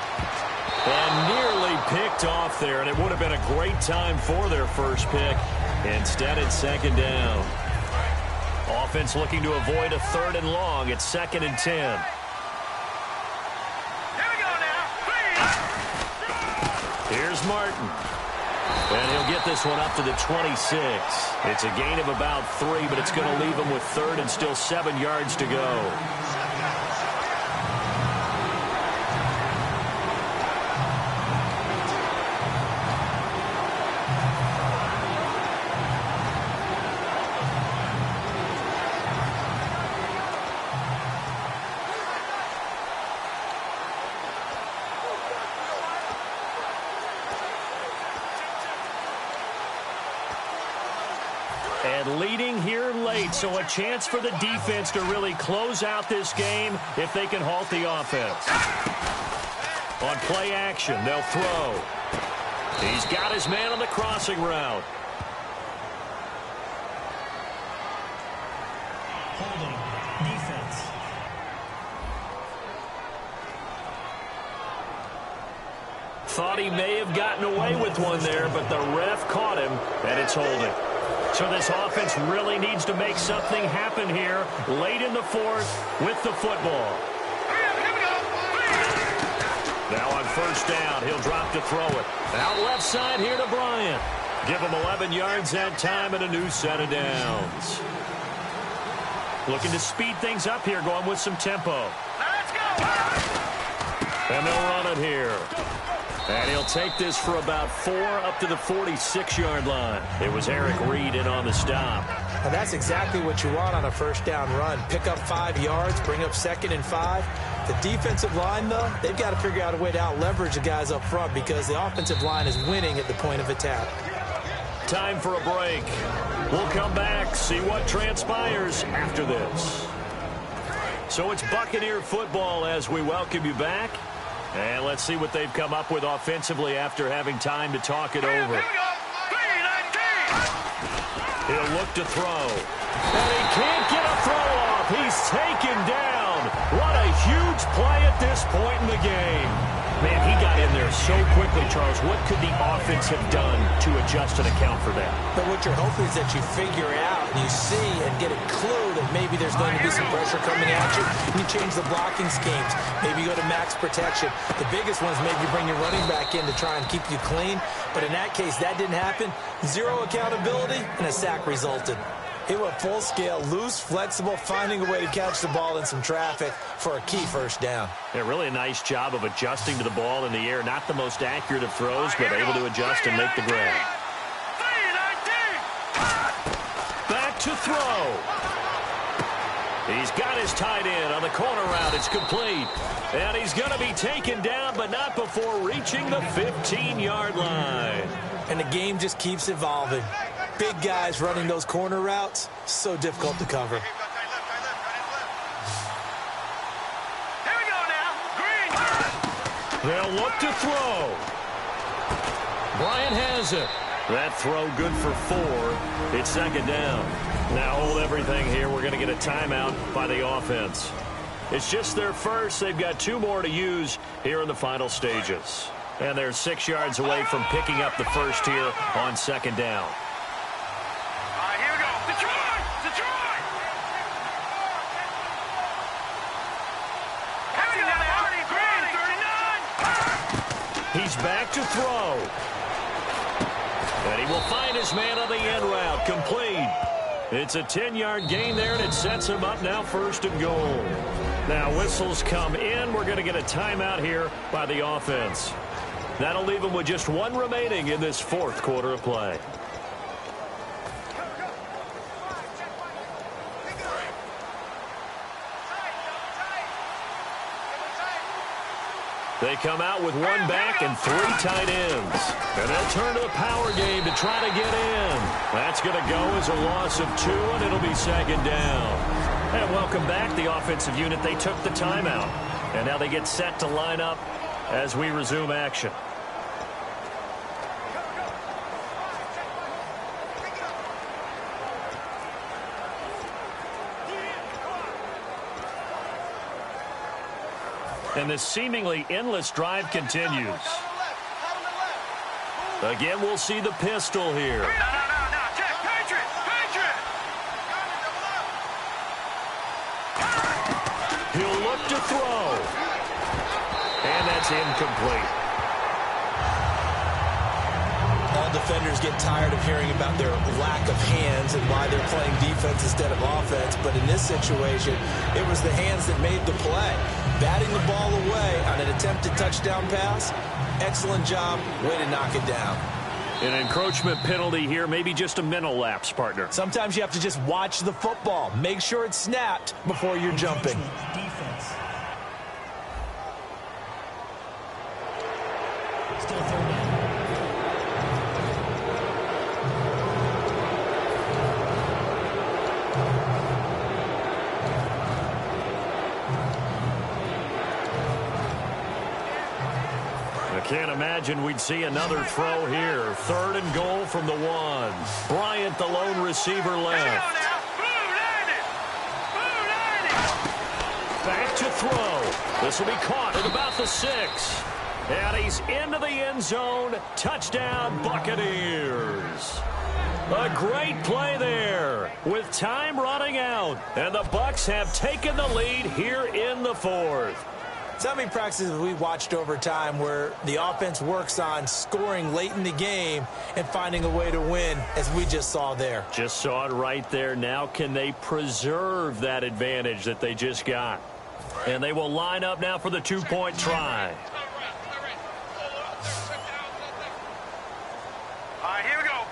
And nearly picked off there, and it would have been a great time for their first pick. Instead, it's 2nd down. Offense looking to avoid a 3rd and long. It's 2nd and 10. Here's Martin. And he'll get this one up to the 26. It's a gain of about 3, but it's going to leave him with 3rd and still 7 yards to go. And leading here late, so a chance for the defense to really close out this game if they can halt the offense. On play action, they'll throw. He's got his man on the crossing route. Holding, defense. Thought he may have gotten away with one there, but the ref caught him, and it's holding. So this offense really needs to make something happen here late in the fourth with the football. Now on 1st down, he'll drop to throw it. Out left side here to Bryant. Give him 11 yards that time and a new set of downs. Looking to speed things up here, going with some tempo. Let's go! And they'll run it here. And he'll take this for about 4 up to the 46-yard line. It was Eric Reed in on the stop. And that's exactly what you want on a 1st down run. Pick up 5 yards, bring up 2nd and 5. The defensive line, though, they've got to figure out a way to out-leverage the guys up front because the offensive line is winning at the point of attack. Time for a break. We'll come back, see what transpires after this. So it's Buccaneer football as we welcome you back. And let's see what they've come up with offensively after having time to talk it over. He'll look to throw. And he can't get a throw off. He's taken down. What a huge play at this point in the game. Man, he got in there so quickly, Charles. What could the offense have done to adjust and account for that? But what you're hoping is that you figure it out and you see and get a clue that maybe there's going to be some pressure coming at you, and you change the blocking schemes. Maybe you go to max protection. The biggest one is maybe you bring your running back in to try and keep you clean. But in that case, that didn't happen. Zero accountability, and a sack resulted. He went full scale, loose, flexible, finding a way to catch the ball in some traffic for a key first down. Yeah, really a nice job of adjusting to the ball in the air. Not the most accurate of throws, but able to adjust and make the grab. Back to throw. He's got his tight end on the corner route. It's complete. And he's going to be taken down, but not before reaching the 15-yard line. And the game just keeps evolving. Big guys running those corner routes, so difficult to cover. Here we go now. Green. They'll look to throw. Bryant has it. That throw good for 4. It's second down. Now hold everything here. We're going to get a timeout by the offense. It's just their first. They've got 2 more to use here in the final stages. And they're 6 yards away from picking up the first here on second down. He's back to throw. And he will find his man on the end route. Complete. It's a 10-yard gain there, and it sets him up now first and goal. Now whistles come in. We're going to get a timeout here by the offense. That'll leave him with just 1 remaining in this 4th quarter of play. They come out with 1 back and 3 tight ends. And they'll turn to the power game to try to get in. That's going to go as a loss of 2, and it'll be second down. And welcome back, the offensive unit. They took the timeout. And now they get set to line up as we resume action. And this seemingly endless drive continues. Again, we'll see the pistol here. He'll look to throw. And that's incomplete. All defenders get tired of hearing about their lack of hands and why they're playing defense instead of offense. But in this situation, it was the hands that made the play. Batting the ball away on an attempted touchdown pass. Excellent job. Way to knock it down. An encroachment penalty here, maybe just a mental lapse, partner. Sometimes you have to just watch the football. Make sure it's snapped before you're jumping. Defense. Still third down. Can't imagine we'd see another throw here. 3rd and goal from the 1. Bryant, the lone receiver, left. Back to throw. This will be caught at about the 6. And he's into the end zone. Touchdown, Buccaneers. A great play there with time running out. And the Bucs have taken the lead here in the 4th. So many practices we watched over time where the offense works on scoring late in the game and finding a way to win, as we just saw there. Just saw it right there. Now can they preserve that advantage that they just got? And they will line up now for the 2-point try. All right, here we go.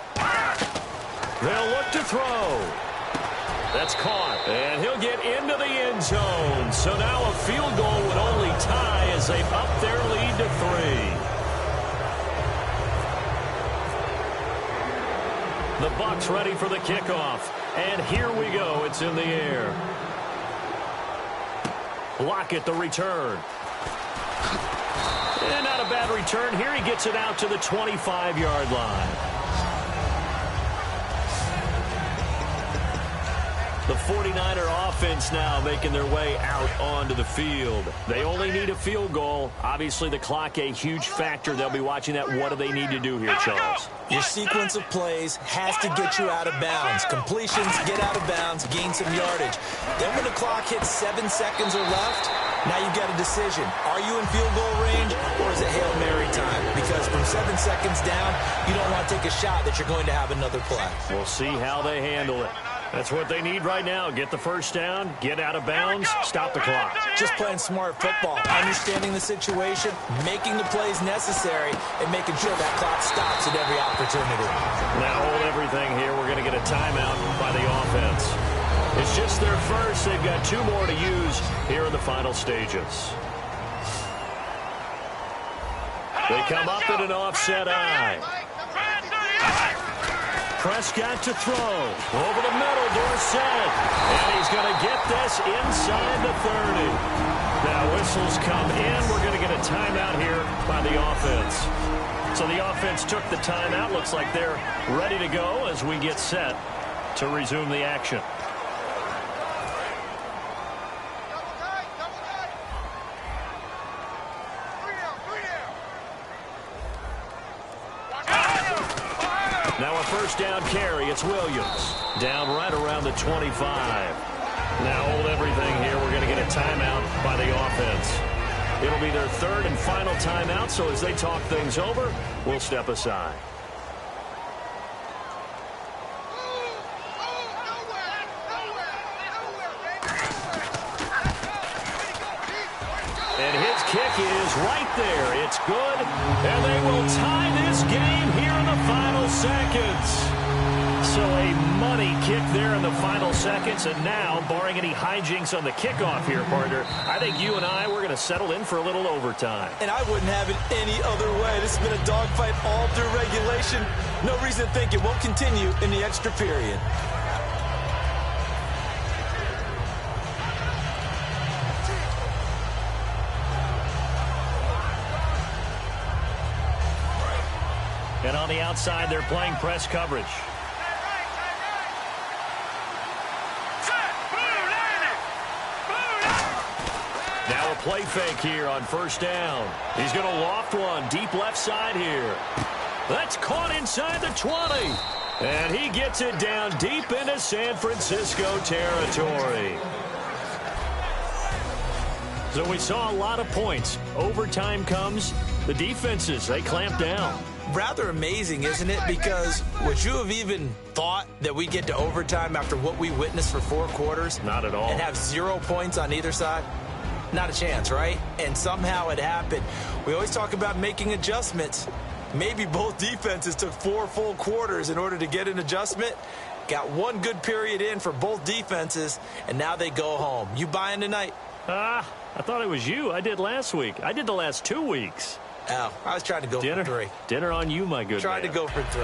They'll look to throw. That's caught, and he'll get into the end zone. So now a field goal would only tie as they've upped their lead to 3. The Bucs ready for the kickoff, and here we go. It's in the air. Lockett, the return. And not a bad return here. He gets it out to the 25-yard line. The The 49er offense now making their way out onto the field. They only need a field goal. Obviously, the clock a huge factor. They'll be watching that. What do they need to do here, Charles? Your sequence of plays has to get you out of bounds. Completions, get out of bounds, gain some yardage. Then when the clock hits 7 seconds or left, now you've got a decision. Are you in field goal range or is it Hail Mary time? Because from 7 seconds down, you don't want to take a shot that you're going to have another play. We'll see how they handle it. That's what they need right now. Get the first down, get out of bounds, stop the clock. Just playing smart football, understanding the situation, making the plays necessary, and making sure that clock stops at every opportunity. Now hold everything here. We're going to get a timeout by the offense. It's just their first. They've got 2 more to use here in the final stages. They come up in an offset eye. Prescott to throw. Over the middle, Dorsett. And he's going to get this inside the 30. Now whistles come in. We're going to get a timeout here by the offense. So the offense took the timeout. Looks like they're ready to go as we get set to resume the action. Now a first down carry. It's Williams. Down right around the 25. Now hold everything here. We're going to get a timeout by the offense. It'll be their 3rd and final timeout, so as they talk things over, we'll step aside. And his kick is right there. It's good. And they will tie this game here in the final seconds. So a money kick there in the final seconds. And now, barring any hijinks on the kickoff here, partner, I think you and I, we're going to settle in for a little overtime. And I wouldn't have it any other way. This has been a dogfight all through regulation. No reason to think it won't continue in the extra period. And on the outside, they're playing press coverage. Now a play fake here on first down. He's going to loft one deep left side here. That's caught inside the 20. And he gets it down deep into San Francisco territory. So we saw a lot of points. Overtime comes. The defenses, they clamp down. Rather amazing, isn't it? Because would you have even thought that we get to overtime after what we witnessed for 4 quarters? Not at all. And have 0 points on either side? Not a chance, right? And somehow it happened. We always talk about making adjustments. Maybe both defenses took 4 full quarters in order to get an adjustment. Got 1 good period in for both defenses, and now they go home. You buying tonight? I thought it was you. I did last week. I did the last 2 weeks. Oh, I was trying to go for 3. Dinner on you, my good Trying man. to go for 3.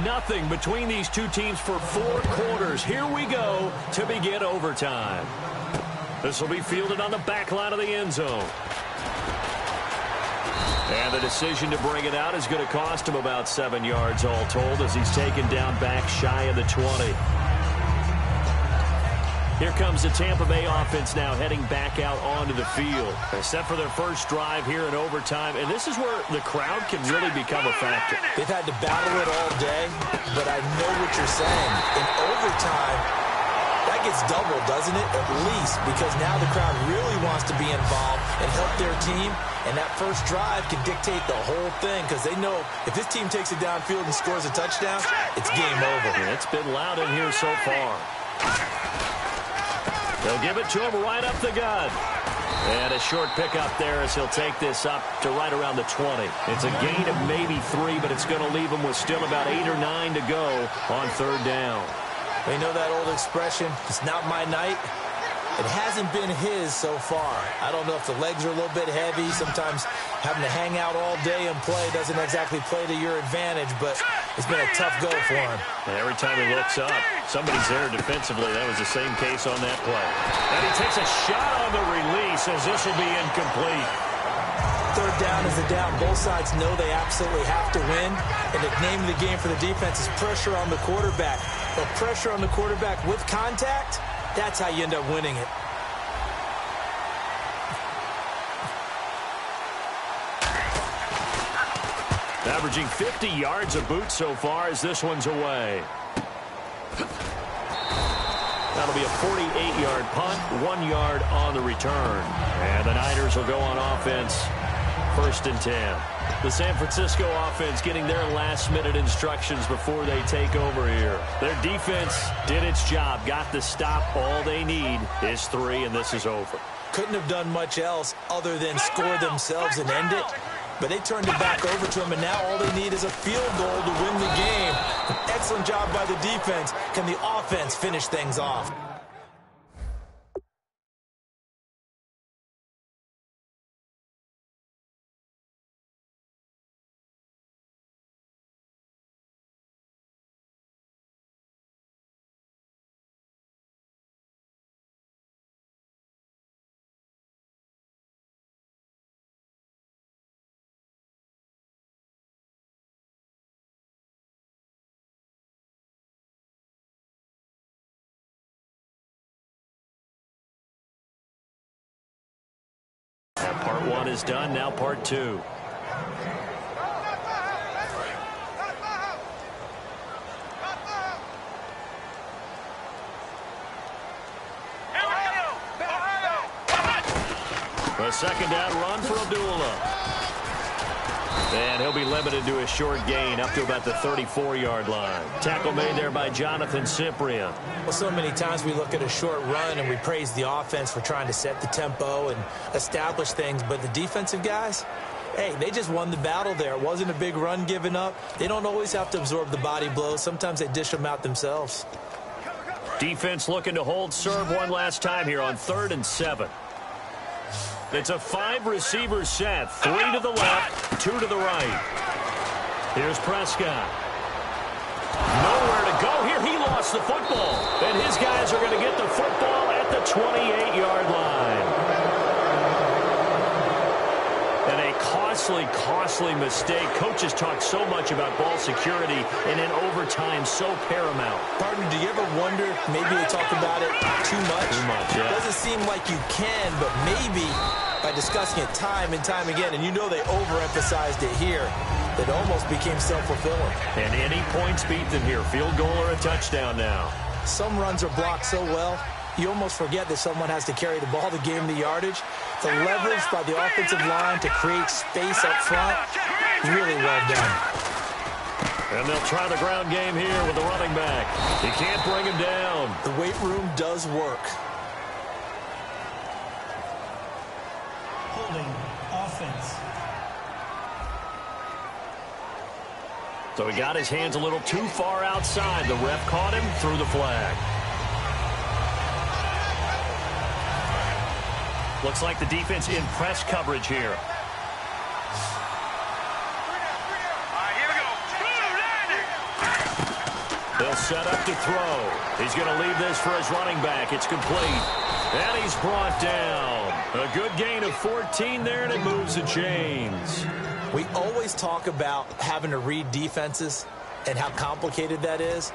Nothing between these 2 teams for 4 quarters. Here we go to begin overtime. This will be fielded on the back line of the end zone. And the decision to bring it out is going to cost him about 7 yards all told as he's taken down back shy of the 20. Here comes the Tampa Bay offense now heading back out onto the field. They're set for their first drive here in overtime, and this is where the crowd can really become a factor. They've had to battle it all day, but I know what you're saying. In overtime, that gets doubled, doesn't it? At least, because now the crowd really wants to be involved and help their team, and that first drive can dictate the whole thing because they know if this team takes it downfield and scores a touchdown, it's game over. Yeah, it's been loud in here so far. They'll give it to him right up the gut. And a short pickup there as he'll take this up to right around the 20. It's a gain of maybe 3, but it's going to leave him with still about 8 or 9 to go on 3rd down. They know that old expression, it's not my night. It hasn't been his so far. I don't know if the legs are a little bit heavy. Sometimes having to hang out all day and play doesn't exactly play to your advantage, but it's been a tough go for him. And every time he looks up, somebody's there defensively. That was the same case on that play. And he takes a shot on the release as this will be incomplete. 3rd down is the down. Both sides know they absolutely have to win. And the name of the game for the defense is pressure on the quarterback. But pressure on the quarterback with contact, that's how you end up winning it. Averaging 50 yards a boot so far as this one's away. That'll be a 48-yard punt, 1 yard on the return. And the Niners will go on offense, 1st and 10. The San Francisco offense getting their last-minute instructions before they take over here. Their defense did its job, got the stop. All they need is 3, and this is over. Couldn't have done much else other than score themselves and end it. But they turned it back over to him, and now all they need is a field goal to win the game. Excellent job by the defense. Can the offense finish things off? Part 1 is done. Now part 2. A second down run for Abdullah. And he'll be limited to a short gain up to about the 34-yard line. Tackle made there by Jonathan Cyprien. Well, so many times we look at a short run and we praise the offense for trying to set the tempo and establish things. But the defensive guys, hey, they just won the battle there. It wasn't a big run given up. They don't always have to absorb the body blows. Sometimes they dish them out themselves. Defense looking to hold serve one last time here on 3rd and 7. It's a 5-receiver set. 3 to the left, 2 to the right. Here's Prescott. Nowhere to go here. He lost the football. And his guys are going to get the football at the 28-yard line. And a costly mistake. Coaches talk so much about ball security, and in overtime, so paramount. Partner, do you ever wonder, maybe they talk about it too much? Too much, yeah. It doesn't seem like you can, but maybe by discussing it time and time again, and you know they overemphasized it here, it almost became self-fulfilling. And any points beat them here. Field goal or a touchdown now. Some runs are blocked so well, you almost forget that someone has to carry the ball to gain the yardage. The leverage by the offensive line to create space up front, really well done. And they'll try the ground game here with the running back. He can't bring him down. The weight room does work. Holding offense. So he got his hands a little too far outside. The ref caught him, threw the flag. Looks like the defense in press coverage here. They'll set up to throw. He's going to leave this for his running back. It's complete. And he's brought down. A good gain of 14 there, and it moves the chains. We always talk about having to read defenses and how complicated that is.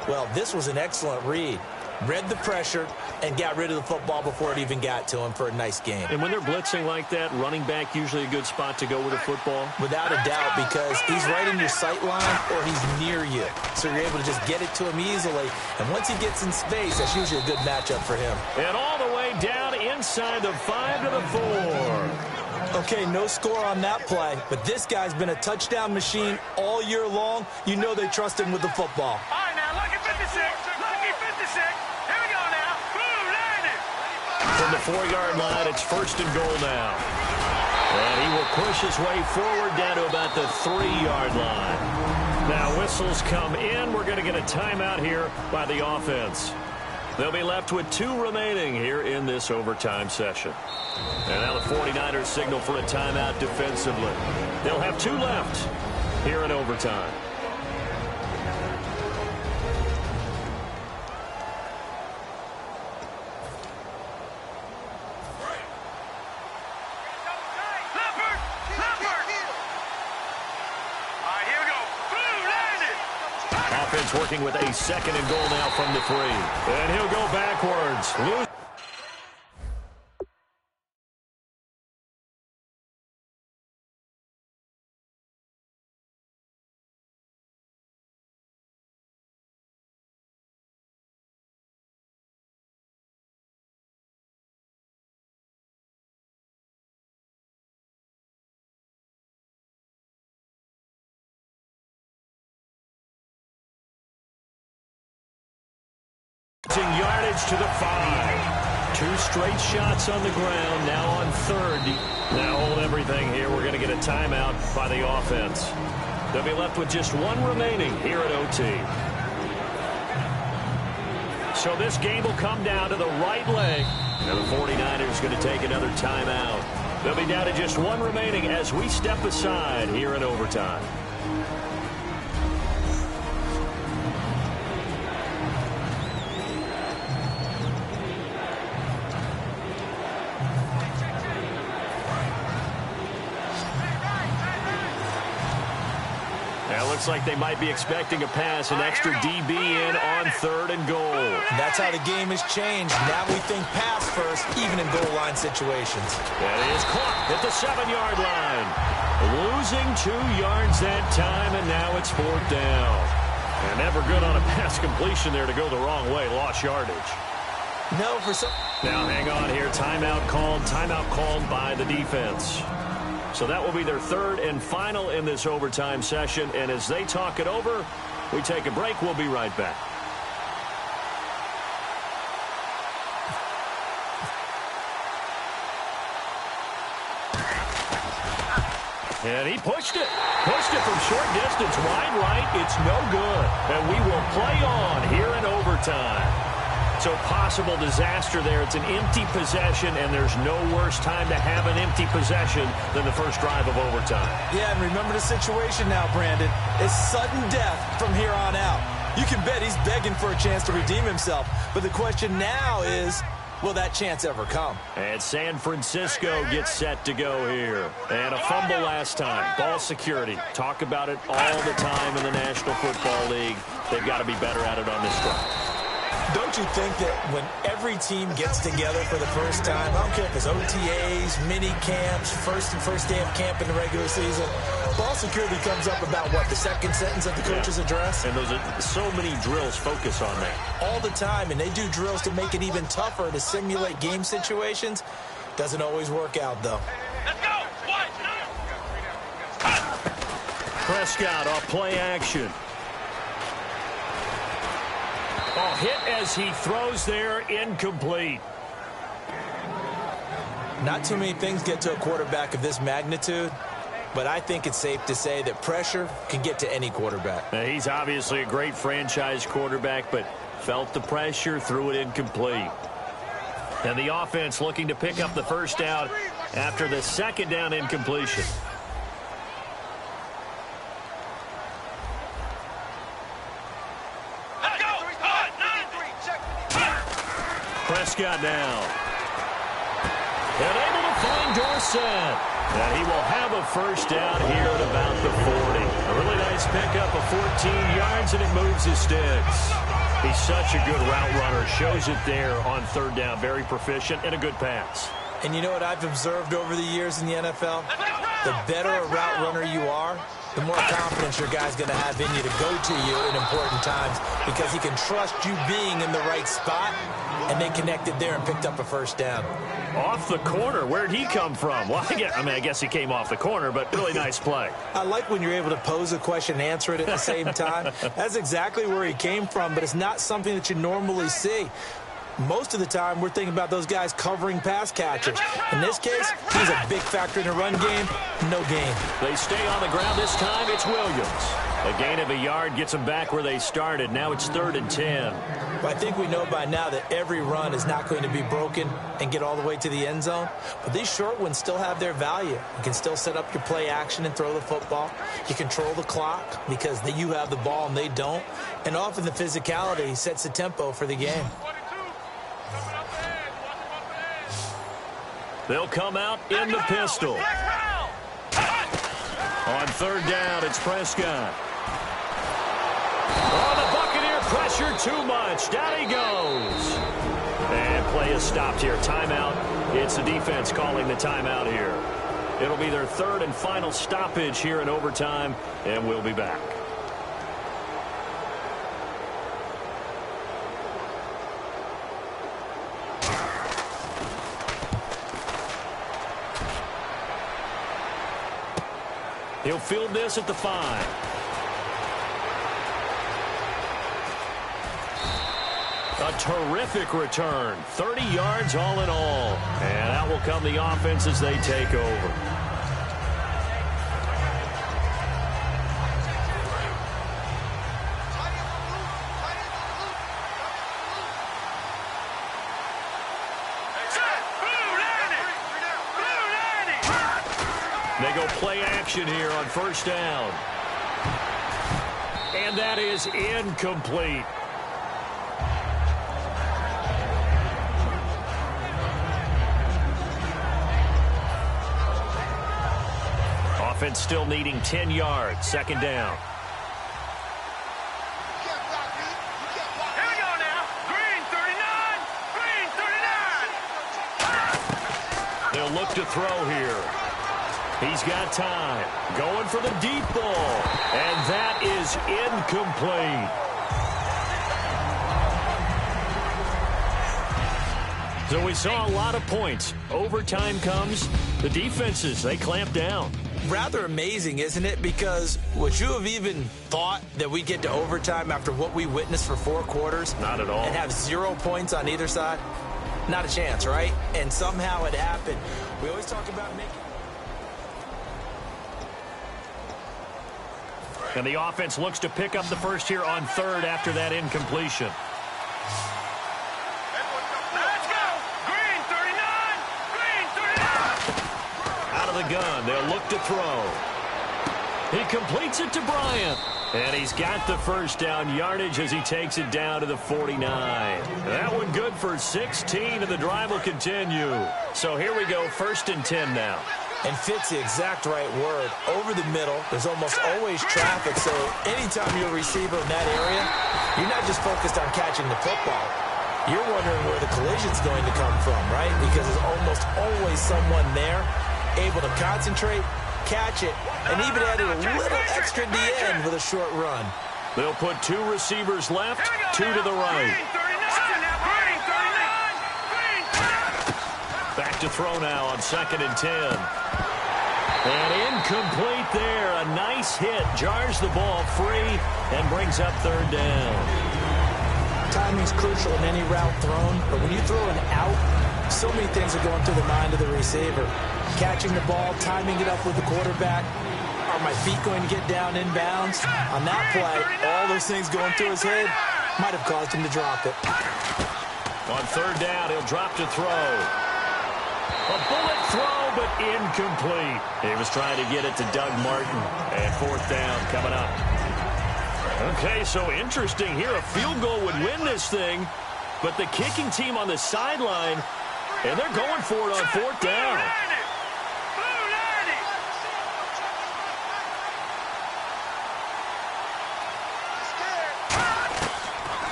Well, this was an excellent read. Read the pressure and got rid of the football before it even got to him for a nice game. And when they're blitzing like that, running back usually a good spot to go with a football? Without a doubt, because he's right in your sight line or he's near you. So you're able to just get it to him easily. And once he gets in space, that's usually a good matchup for him. And all the way down inside the 5 to the 4. Okay, no score on that play, but this guy's been a touchdown machine all year long. You know they trust him with the football. All right, now, look at 56. Look at 56. Here we go now. Boom, landed. From the 4-yard line, it's 1st and goal now. And he will push his way forward down to about the 3-yard line. Now whistles come in. We're going to get a timeout here by the offense. They'll be left with 2 remaining here in this overtime session. And now the 49ers signal for a timeout defensively. They'll have 2 left here in overtime. offense working with a second and goal now from the 3. And he'll go backwards. Yardage to the 5. 2 straight shots on the ground, now on 3rd. Now hold everything here. We're going to get a timeout by the offense. They'll be left with just 1 remaining here at OT. So this game will come down to the right leg. Now the 49ers going to take another timeout. They'll be down to just 1 remaining as we step aside here in overtime. Looks like they might be expecting a pass, an extra DB in on 3rd and goal. That's how the game has changed. Now we think pass first, even in goal line situations. That is caught at the 7-yard line. Losing 2 yards that time, and now it's 4th down. And never good on a pass completion there to go the wrong way. Lost yardage. No, for some... Now hang on here. Timeout called by the defense. So that will be their 3rd and final in this overtime session. And as they talk it over, we take a break. We'll be right back. And he pushed it. Pushed it from short distance, wide right. It's no good. And we will play on here in overtime. So possible disaster there. It's an empty possession, and there's no worse time to have an empty possession than the first drive of overtime. Yeah, and remember the situation now, Brandon. It's sudden death from here on out. You can bet he's begging for a chance to redeem himself. But the question now is, will that chance ever come? And San Francisco gets set to go here. And a fumble last time. Ball security. Talk about it all the time in the National Football League. They've got to be better at it on this drive. Don't you think that when every team gets together for the first time, I don't care if it's OTAs, mini camps, first day of camp in the regular season, ball security comes up about what, the second sentence of the coach's address? And those are so many drills focus on that. All the time, and they do drills to make it even tougher to simulate game situations. Doesn't always work out, though. Let's go! Prescott off play action. Oh, hit as he throws there, incomplete. Not too many things get to a quarterback of this magnitude, but I think it's safe to say that pressure can get to any quarterback. Now, he's obviously a great franchise quarterback, but felt the pressure, threw it incomplete. And the offense looking to pick up the first down after the 2nd down incompletion. Prescott now. And able to find Dorsett. And he will have a first down here at about the 40. A really nice pickup of 14 yards, and it moves his sticks. He's such a good route runner. Shows it there on 3rd down. Very proficient and a good pass. And you know what I've observed over the years in the NFL? The better a route runner you are, the more confidence your guy's going to have in you to go to you in important times because he can trust you being in the right spot, and they connected there and picked up a first down. Off the corner. Where'd he come from? Well, I guess he came off the corner, but really nice play. I like when you're able to pose a question and answer it at the same time. That's exactly where he came from, but it's not something that you normally see. Most of the time, we're thinking about those guys covering pass catchers. In this case, he's a big factor in the run game. No gain. They stay on the ground this time. It's Williams. A gain of a yard gets them back where they started. Now it's 3rd and 10. Well, I think we know by now that every run is not going to be broken and get all the way to the end zone. But these short ones still have their value. You can still set up your play action and throw the football. You control the clock because you have the ball and they don't. And often the physicality sets the tempo for the game. They'll come out in the pistol. On 3rd down, it's Prescott. Oh, the pressure too much. Down he goes. And play is stopped here. Timeout. It's the defense calling the timeout here. It'll be their third and final stoppage here in overtime, and we'll be back. He'll field this at the 5. A terrific return. 30 yards all in all. And out will come the offense as they take over. They go play action here on first down. And that is incomplete. Offense still needing 10 yards. Second down. Here we go now. Green 39. Green 39. They'll look to throw here. He's got time. Going for the deep ball. And that is incomplete. So we saw a lot of points. Overtime comes. The defenses, they clamp down. Rather amazing, isn't it? Because would you have even thought that we'd get to overtime after what we witnessed for 4 quarters? Not at all. And have 0 points on either side? Not a chance, right? And somehow it happened. We always talk about making... And the offense looks to pick up the first here on third after that incompletion. Let's go. Green 39. Green 39. Out of the gun, they'll look to throw. He completes it to Bryant. And he's got the first down yardage as he takes it down to the 49. That one good for 16, and the drive will continue. So here we go, first and 10 now. And fits the exact right word. Over the middle, there's almost always traffic, so anytime you're a receiver in that area, you're not just focused on catching the football. You're wondering where the collision's going to come from, right? Because there's almost always someone there able to concentrate, catch it, and even added a little extra at the end with a short run. They'll put 2 receivers left, 2 to the right. Back to throw now on second and 10. And incomplete there. A nice hit. Jars the ball free and brings up third down. Timing's crucial in any route thrown, but when you throw an out, so many things are going through the mind of the receiver. Catching the ball, timing it up with the quarterback. Are my feet going to get down inbounds? On that play, all those things going through his head might have caused him to drop it. On third down, he'll drop to throw. A bullet throw, but incomplete. He was trying to get it to Doug Martin. And fourth down coming up. Okay, so interesting here. A field goal would win this thing, but the kicking team on the sideline, and they're going for it on fourth down.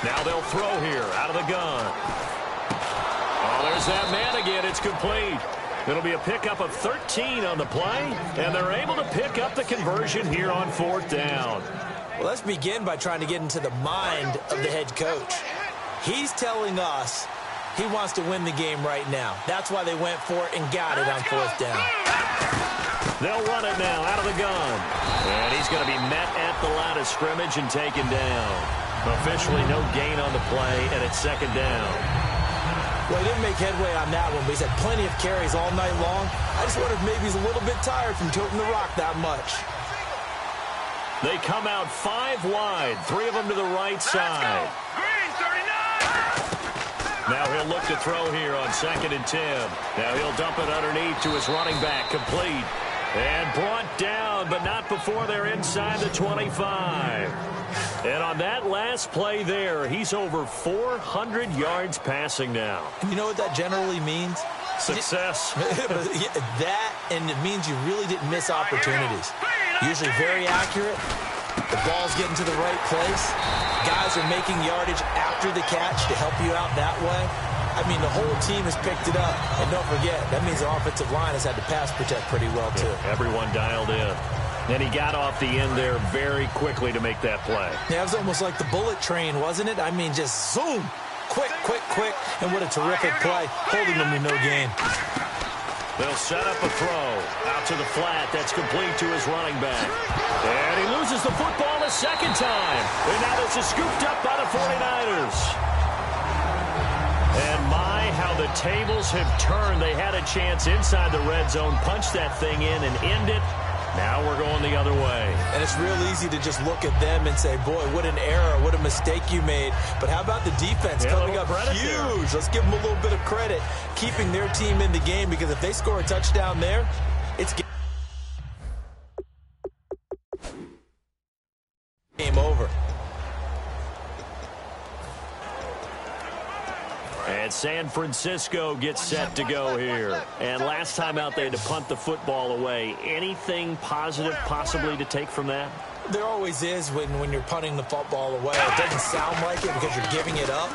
Now they'll throw here out of the gun. Oh, there's that man again. It's complete. It'll be a pickup of 13 on the play, and they're able to pick up the conversion here on fourth down. Well, let's begin by trying to get into the mind of the head coach. He's telling us he wants to win the game right now. That's why they went for it and got it on fourth down. They'll run it now out of the gun. And he's going to be met at the line of scrimmage and taken down. Officially no gain on the play, and it's second down. Well, he didn't make headway on that one, but he's had plenty of carries all night long. I just wonder if maybe he's a little bit tired from toting the rock that much. They come out 5 wide, 3 of them to the right side. Green 39. Now he'll look to throw here on second and 10. Now he'll dump it underneath to his running back, complete. And brought down, but not before they're inside the 25. And on that last play there, he's over 400 yards passing now. You know what that generally means? Success. That, and it means you really didn't miss opportunities. Usually very accurate, The ball's getting to the right place. Guys are making yardage after the catch to help you out that way. I mean, the whole team has picked it up. And don't forget, that means the offensive line has had to pass protect pretty well, too. Yeah, everyone dialed in. And he got off the end there very quickly to make that play. Yeah, it was almost like the bullet train, wasn't it? I mean, just zoom. Quick, quick, quick. And what a terrific play, holding them to no gain. They'll set up a throw. Out to the flat. That's complete to his running back. And he loses the football a second time. And now this is scooped up by the 49ers. And my, how the tables have turned. They had a chance inside the red zone, punch that thing in and end it. Now we're going the other way. And it's real easy to just look at them and say, boy, what an error, what a mistake you made. But how about the defense coming up huge? There. Let's give them a little bit of credit, keeping their team in the game, because if they score a touchdown there, it's game over. And San Francisco gets set to go here. And last time out, they had to punt the football away. Anything positive possibly to take from that? There always is when you're punting the football away. It doesn't sound like it because you're giving it up,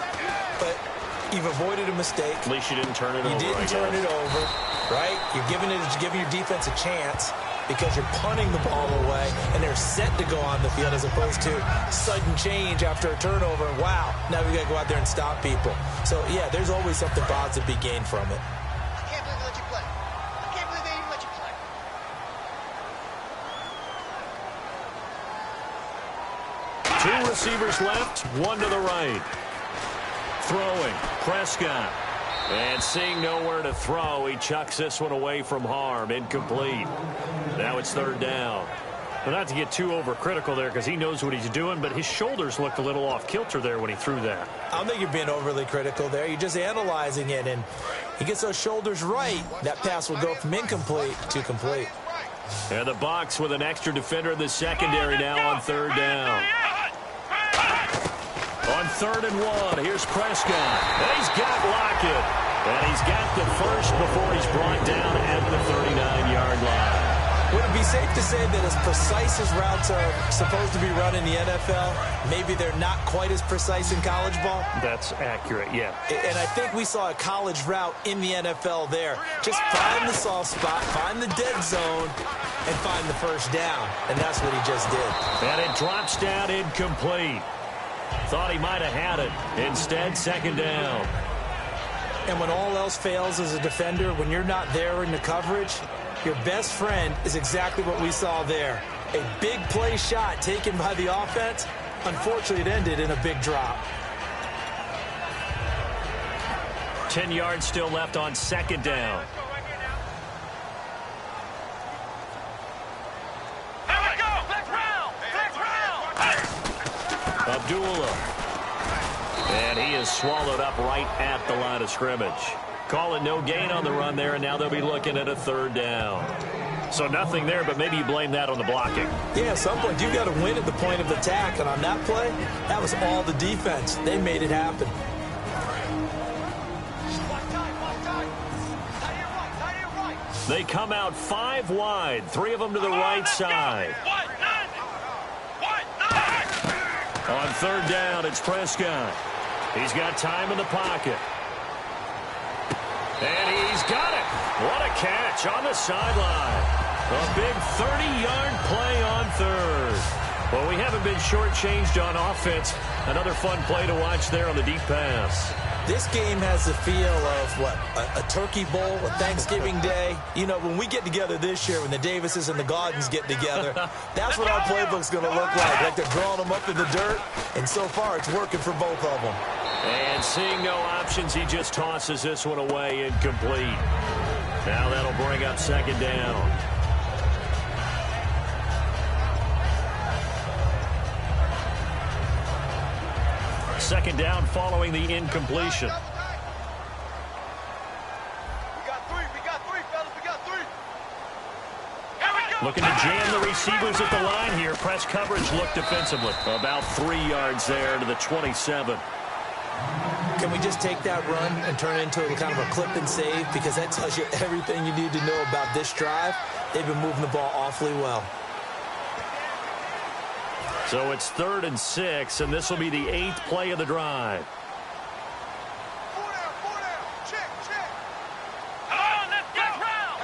but you've avoided a mistake. At least you didn't turn it over. You didn't turn it over, right? You're giving your defense a chance because you're punting the ball away, and they're set to go on the field as opposed to sudden change after a turnover. Wow, now we got to go out there and stop people. So, yeah, there's always something positive to be gained from it. I can't believe they let you play. I can't believe they even let you play. Two receivers left, one to the right. Throwing, Prescott. And seeing nowhere to throw, he chucks this one away from harm. Incomplete. Now it's third down. But not to get too overcritical there because he knows what he's doing, but his shoulders looked a little off kilter there when he threw that. I don't think you're being overly critical there. You're just analyzing it, and he gets those shoulders right. That pass will go from incomplete to complete. And the Bucs with an extra defender in the secondary now on third down. On 3rd and 1, here's Prescott. And he's got Lockett. And he's got the first before he's brought down at the 39-yard line. Would it be safe to say that as precise as routes are supposed to be run in the NFL, maybe they're not quite as precise in college ball? That's accurate, yeah. And I think we saw a college route in the NFL there. Just find the soft spot, find the dead zone, and find the first down. And that's what he just did. And it drops down incomplete. Thought he might have had it. Instead, second down. And when all else fails as a defender, when you're not there in the coverage, your best friend is exactly what we saw there. A big play shot taken by the offense. Unfortunately, it ended in a big drop. 10 yards still left on second down. Abdullah. And he is swallowed up right at the line of scrimmage. Call it no gain on the run there, and now they'll be looking at a third down. So nothing there, but maybe you blame that on the blocking. Yeah, at some point, you've got to win at the point of attack. And on that play, that was all the defense. They made it happen. They come out 5 wide, 3 of them to the right side. On third down, it's Prescott. He's got time in the pocket. And he's got it. What a catch on the sideline. A big 30-yard play on third. Well, we haven't been shortchanged on offense. Another fun play to watch there on the deep pass. This game has the feel of, what, a turkey bowl, a Thanksgiving Day. You know, when we get together this year, when the Davises and the Gaudens get together, that's what our playbook's going to look like. Like they're growing them up in the dirt, and so far it's working for both of them. And seeing no options, he just tosses this one away incomplete. Now that'll bring up second down. Second down following the incompletion. We got three, fellas, we got three. Looking to jam the receivers at the line here. Press coverage looked defensively. About 3 yards there to the 27. Can we just take that run and turn it into a kind of a clip and save? Because that tells you everything you need to know about this drive. They've been moving the ball awfully well. So it's 3rd and 6, and this will be the 8th play of the drive. 4 down. Check. Come on, let's get round.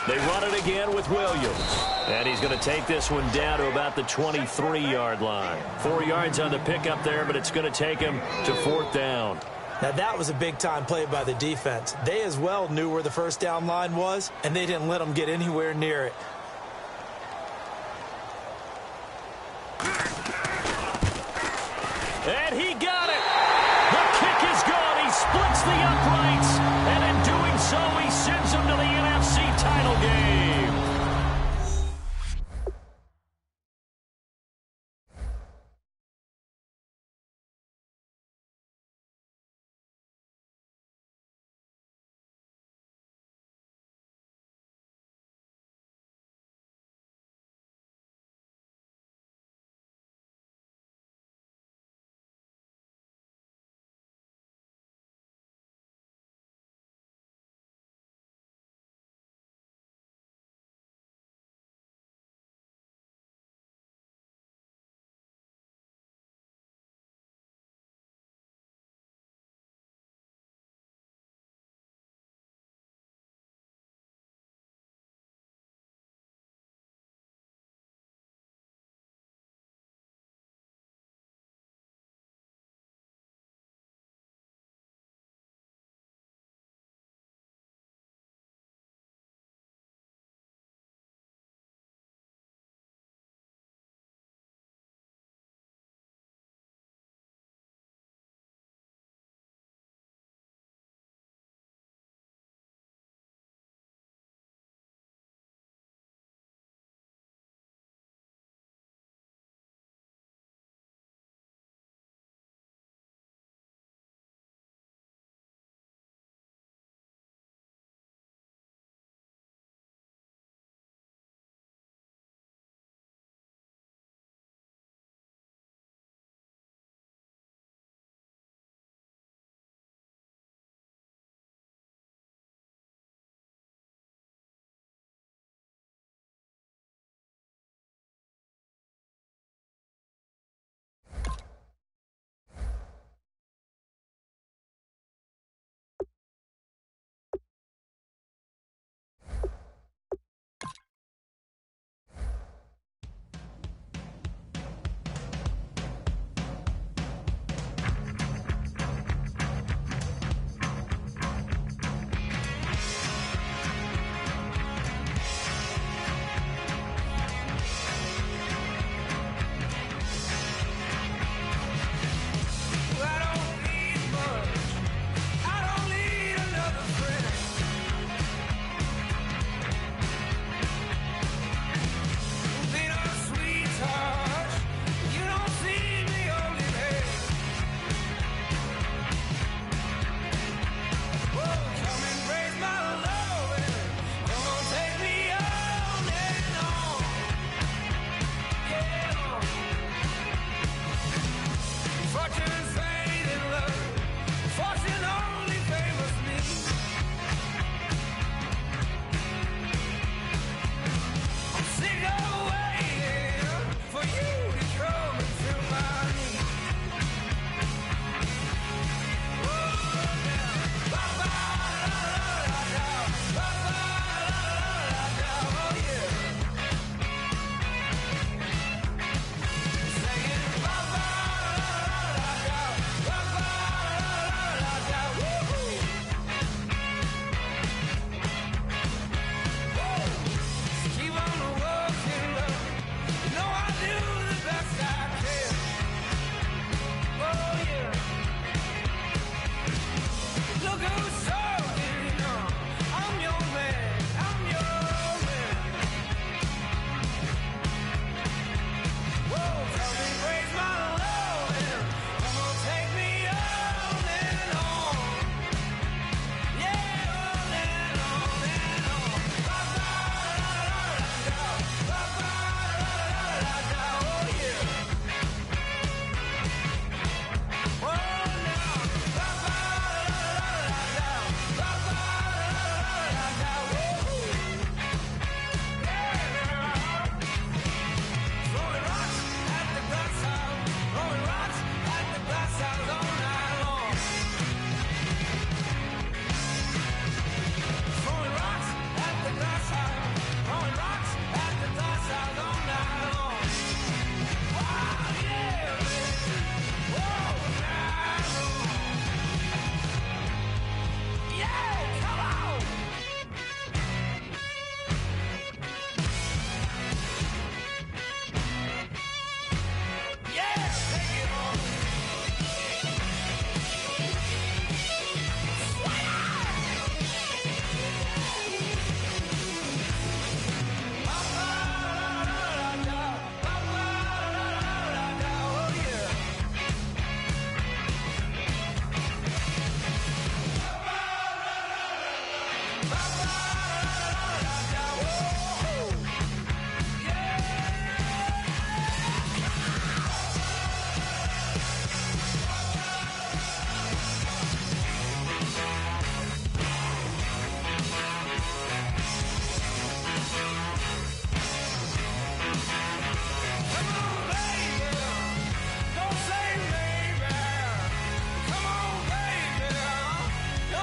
They run it again with Williams. And he's going to take this one down to about the 23-yard line. 4 yards on the pickup there, but it's going to take him to 4th down. Now, that was a big-time play by the defense. They as well knew where the first down line was, and they didn't let them get anywhere near it. And he got it. The kick is gone. He splits the uprights. And in doing so, he sends them to the NFC title game.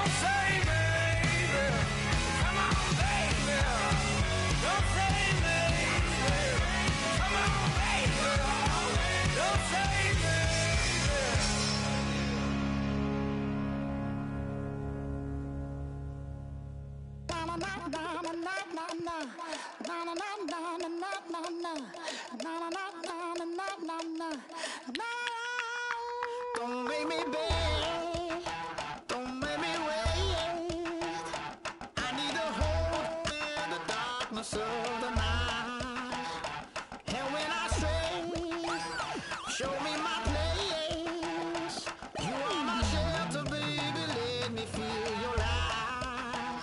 Don't say maybe. Come on, baby. Don't say maybe. Come on, baby. Don't say Don't make me beg, don't make me wait. I need a hold in the darkness of the night. And when I stray, show me my place. You are my shelter, baby, let me feel your light.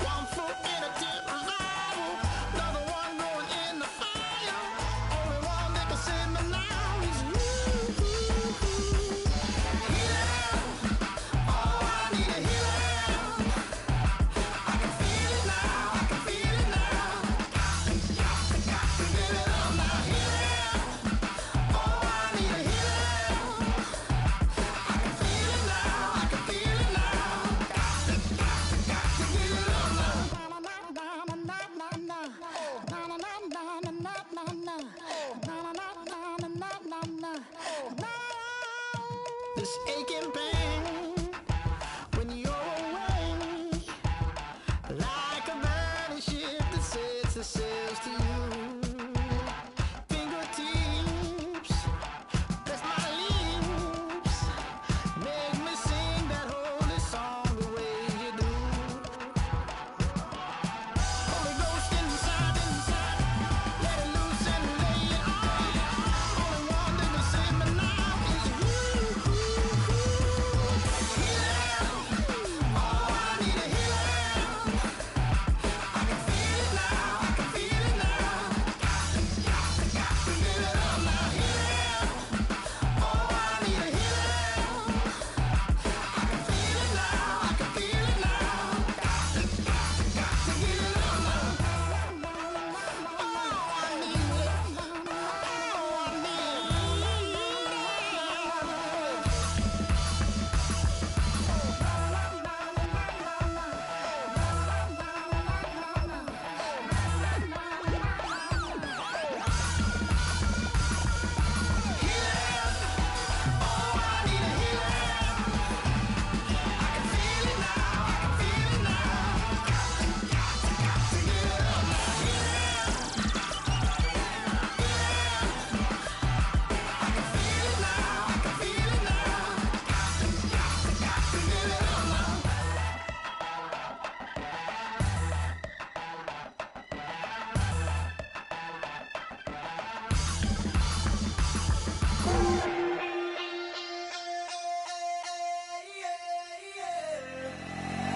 One foot in a deep revival, another one going in the fire. Only one that can save me now is you. Healing, oh, I need a healing. I can feel it now, I can feel it now. Got to get it up now. Healing, oh, I need a healing. I can feel it now, I can feel it now. Got to get it up now. This aching pain when you're away, like a burning ship that sets the sails to you. Fingertips, press my lips, make me sing that holy song the way you do. Holy Ghost inside, let it loose and lay it on. Only one that can save me now is you. Healing, oh, I need a healing. I can feel it now, I can feel it now. Got to get it up now. Healing, oh, I need a healing. I can feel it now, I can feel it now. Got to get it up now. Oh, I need it. Oh, I need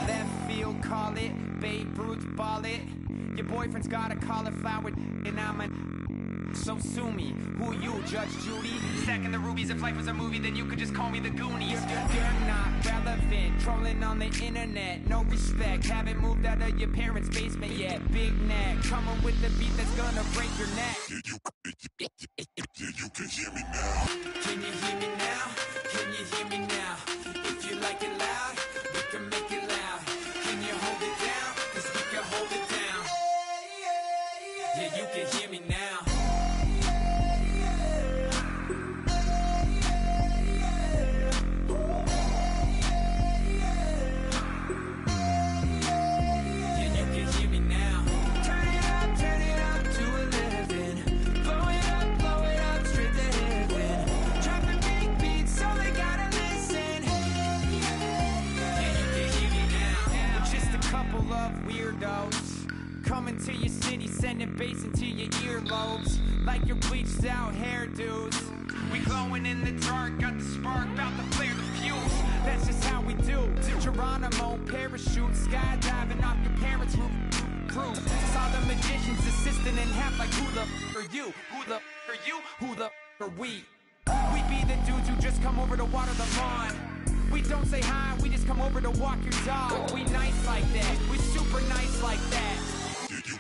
Left field, call it. Babe Ruth, ball it. Your boyfriend's got a cauliflower, and I'm a. So sue me. Who you, Judge Judy? Stacking the rubies. If life was a movie, then you could just call me the Goonies. You're not relevant. Trolling on the internet. No respect. Haven't moved out of your parents' basement yet. Big neck. Coming with the beat that's gonna break your neck. You can hear me now. Can you hear me now? Can you hear me now? If you like it loud, we can make it loud. Can you hold it down? 'Cause we can hold it down. Yeah, you can hear me now. Yeah, you can hear me now. Turn it up to 11. Blow it up straight to heaven. Dropping big beats, so they gotta listen. Yeah, you can hear me now. We're just a couple of weirdos coming to your city, sending bass into your earlobes like your bleached out hairdos. We glowing in the dark, got the spark, about to flare the fuse. That's just how we do. To Geronimo, parachute, skydiving off your parents' roof. Saw the magician's assistant in half like who the are you? Who the are you? Who the are we? We be the dudes who just come over to water the lawn. We don't say hi, we just come over to walk your dog. We nice like that, we super nice like that. You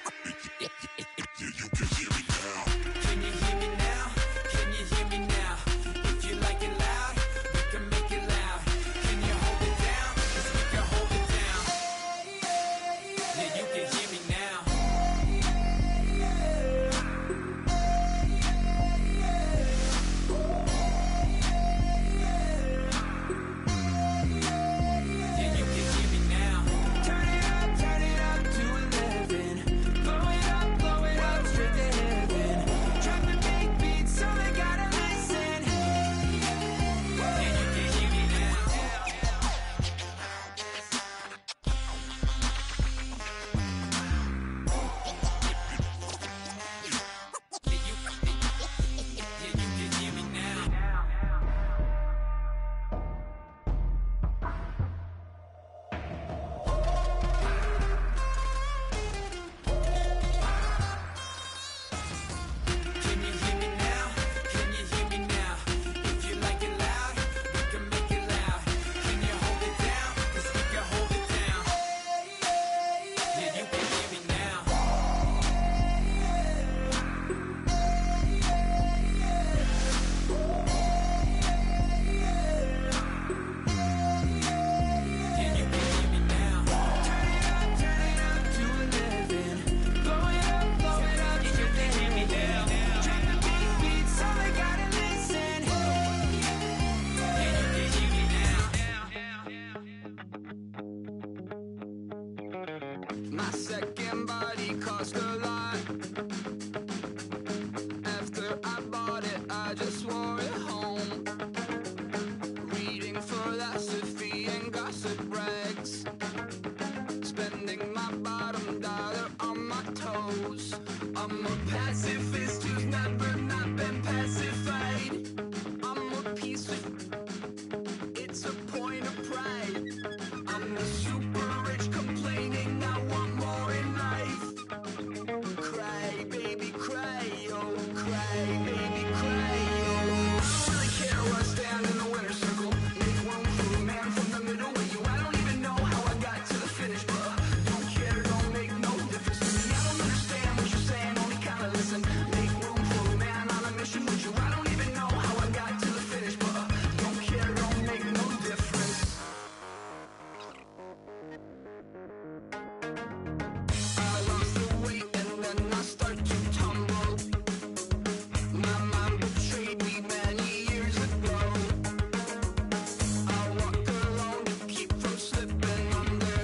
knows I'm a pacifist who's never not been pacified. I'm a piece of, it's a point of pride. I'm the super rich complaining I want more in life. Cry, baby, cry, oh, cry, baby, cry, oh. I don't really care where I stand in the winner's circle. Make room for a man from the middle with you. I don't even know how I got to the finish, but don't care, don't make no difference to me. I don't understand what you're saying, only kinda listen. Make room for a man on a mission with you. I don't even know how I got to the finish, but don't care, don't make no difference. I lost the weight and then I start to tumble. My mind betrayed me many years ago. I walk alone to keep from slipping under.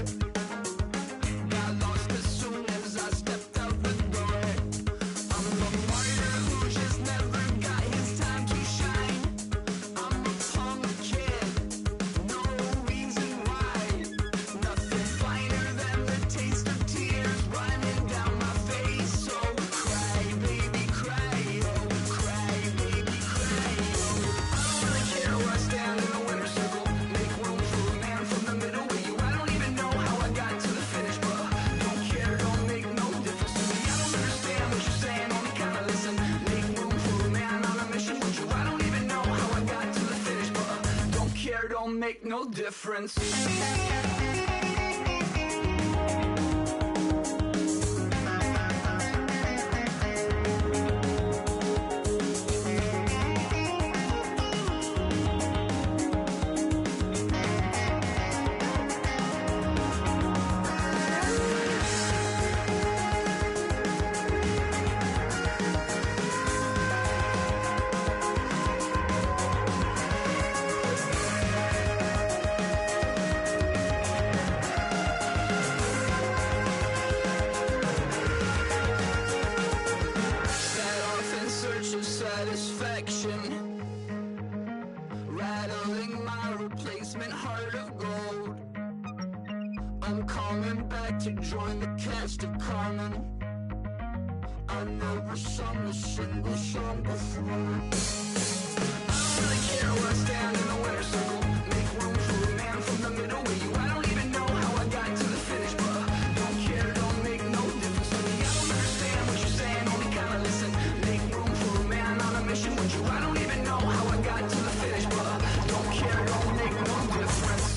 Got lost as soon as I stepped out the door. I'm a martyr who just never got his time to shine. I'm a punk kid, no reason why. Nothing finer than the taste of tears running down my face. So cry, baby, cry, oh, cry, baby, cry, oh. I don't really care where I stand in the winner's circle. Make room for a man from the middle with you. I don't even know how I got to the finish, but don't care, don't make no difference to me. I don't understand what you're saying, only kinda listen. Make room for a man on a mission with you. I don't even know how I got to the finish, but don't care, don't make no difference. Set off in search of satisfaction, rattling my replacement heart of gold. I'm coming back to join the cast of Carmen. I never sung a single song before. I don't really care where I stand in the winner's circle. Make room for a man from the middle with you. I don't even know how I got to the finish, but don't care, don't make no difference to me. I don't understand what you're saying, only kinda listen. Make room for a man on a mission with you. I don't even know how I got to the finish, but don't care, don't make no difference.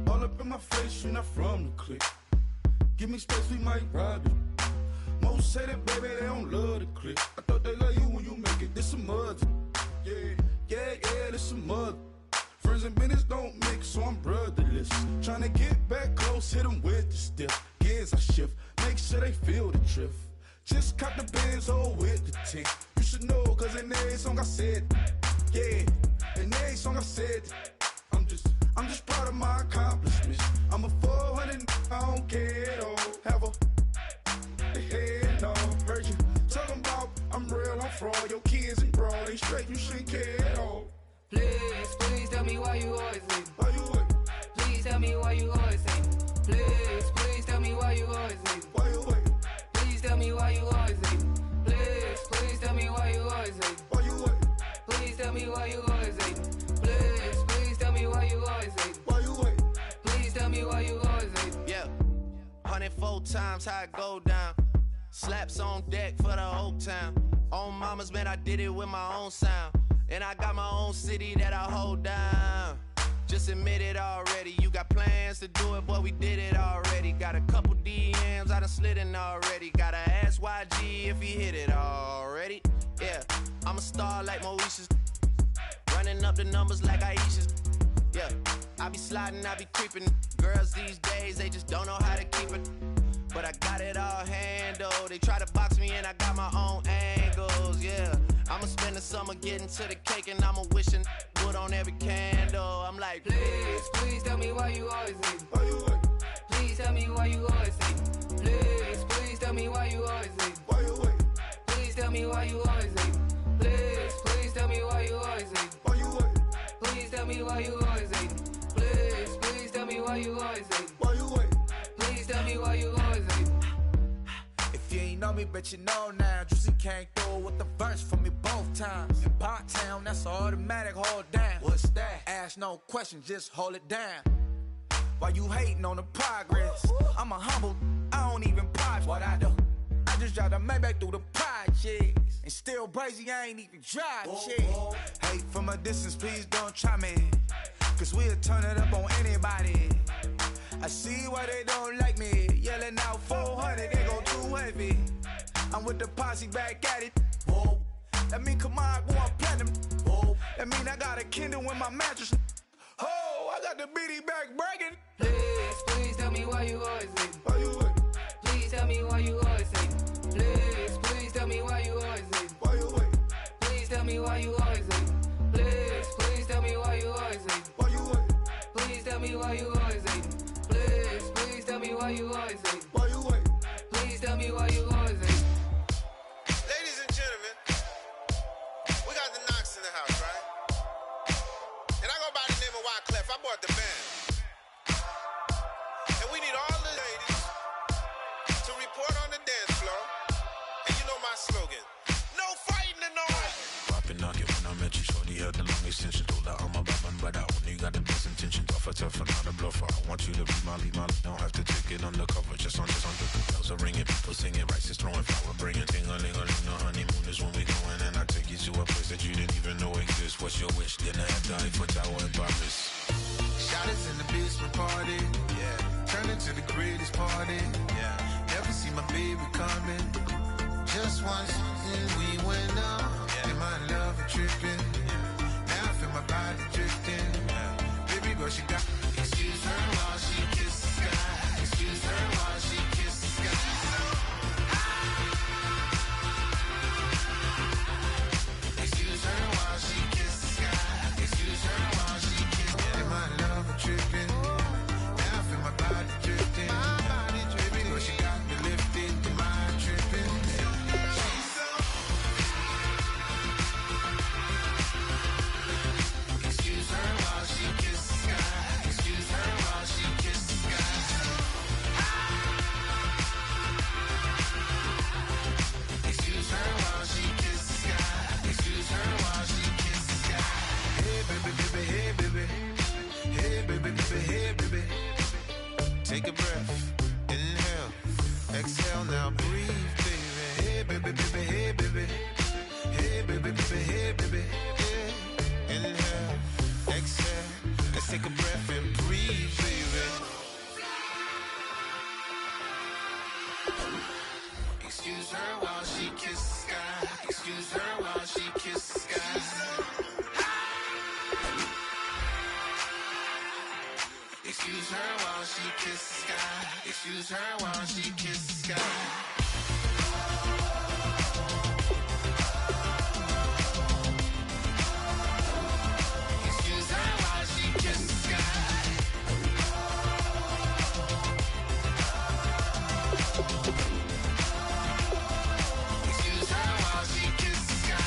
All up in my face, you're not from the clique. Give me space, we might rob it. Most say that, baby, they don't love the clique. I thought they love you when you make it. This some mother. Yeah, this some mother. Friends and business don't mix, so I'm brotherless. Tryna get back close, hit them with the stiff. Gears I shift, make sure they feel the drift. Just cop the Benz, oh, with the tick. You should know, cause in every song I said, yeah, in every song I said, I'm just proud of my accomplishments. I'm a 400, I don't care at all. Have a head on. Heard you talking about I'm real, I'm fraud. Your kids and broad ain't straight, you shouldn't care at all. Please, please tell me why you always leave. Why you wait? Please tell me why you always leave. Please, please tell me why you always leave. Why you wait? Please tell me why you always leave. Please, please tell me why you always leave. Why you wait? Please tell me why you always leave. Please, please tell me why you always leave. Why you wait? Please tell me why you always leave. Yeah, 104 times how it go down. Slaps on deck for the whole town. On mamas, man, I did it with my own sound. And I got my own city that I hold down. Just admit it already. You got plans to do it, boy, we did it already. Got a couple DMs, I done slid in already. Gotta ask YG if he hit it already. Yeah, I'm a star like Moesha's. Running up the numbers like Aisha's. Yeah, I be sliding, I be creeping. Girls these days, they just don't know how to keep it. But I got it all handled. They try to box me in, I got my own angles, yeah. I'ma spend the summer getting to the cake and I'ma wishing wood on every candle. I'm like, please, please tell me why you always leave. Why you wait? Please tell me why you always leave. Please, please tell me why you always leave. Why you wait? Please tell me why you always leave. Please, please tell me why you always leave. tell me why you always hating. Please, please tell me why you always hating. Why you wait? Please tell me why you always hating. If you ain't know me, bet you know now. Juicy came through with the verse for me both times. In Pot Town, that's automatic, hold down. What's that? Ask no question, just hold it down. Why you hating on the progress? I'm a humble, I don't even pop what I do. I just drive the Maybach through the projects. And still brazy, I ain't even drive shit. Hate from a distance, please don't try me. Cause we'll turn it up on anybody. I see why they don't like me. Yelling out 400, they go too heavy. I'm with the posse back at it. Whoa. That mean come on, go on platinum. Whoa. That mean I got a Kindle in my mattress. Oh, I got the BD back bragging. Please, please tell me why you always hating. Why you wait? Please tell me why you always hating. Please, please tell me why you always hating. Why you wait? Please tell me why you always hating. Please, please tell me why you always hating. Why you wait? Please tell me why you always hating. Please, please tell me why you always hating. Why you wait? Please tell me why you always hating. Ladies and gentlemen, we got the Knox in the house, right? And I go by the name of Wyclef. I bought the band. And we need all the ladies to report on the dance floor. And you know my slogan, no fighting in the hall. Poppin' knock it when I met you, shorty had the long extension. Told her I'm a bad but I only got the best intentions. Tough and not a bluffer. I want you to be Molly. Don't have to take it undercover. Just on the bells are ringing, people singing, rice is throwing flower, bringing ting-a-ling-a-ling. The honeymoon is when we going, and I take you to a place that you didn't even know exists. What's your wish? Dinner at the Eiffel Tower in Paris. Shot us in the basement party. Yeah. Turn into the greatest party. Yeah. Never see my baby coming. Just once we went up. Yeah. And my love tripping. Yeah. Now I feel my body drifting. Yeah. Baby girl, she got. Excuse her while she kisses the sky. Excuse her while she kisses the sky. Excuse her while she kisses the sky. Excuse her while she kisses. And my love tripping. Now I feel my body drifting. My body drifting. Baby girl, she got me lifted. The mind tripping. Excuse her while she kisses the sky. Excuse her while she kisses the sky. Excuse her while she kisses the sky. Excuse her while she kisses the sky. Hey baby, baby, hey baby. Hey baby, baby, hey baby. Take a breath, inhale, exhale, now breathe, baby. Hey baby, baby, hey baby. Hey baby, baby, hey baby. Hey. Inhale, exhale, let's take a breath and breathe, baby. Excuse her while she kisses the sky. Excuse her while she kisses the sky. Excuse her while she kisses the sky. Excuse her while she kisses the sky. Excuse her while she kisses the sky. Excuse her while she kisses the sky.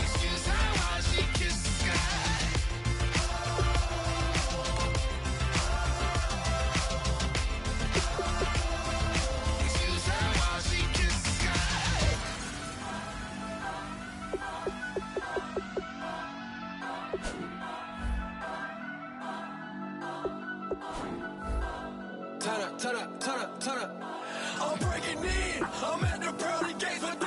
Excuse her while she kisses the sky. Excuse her while she kisses the sky. Turn up, turn up, turn up, turn up. I'm breaking in. I'm at the pearly gates with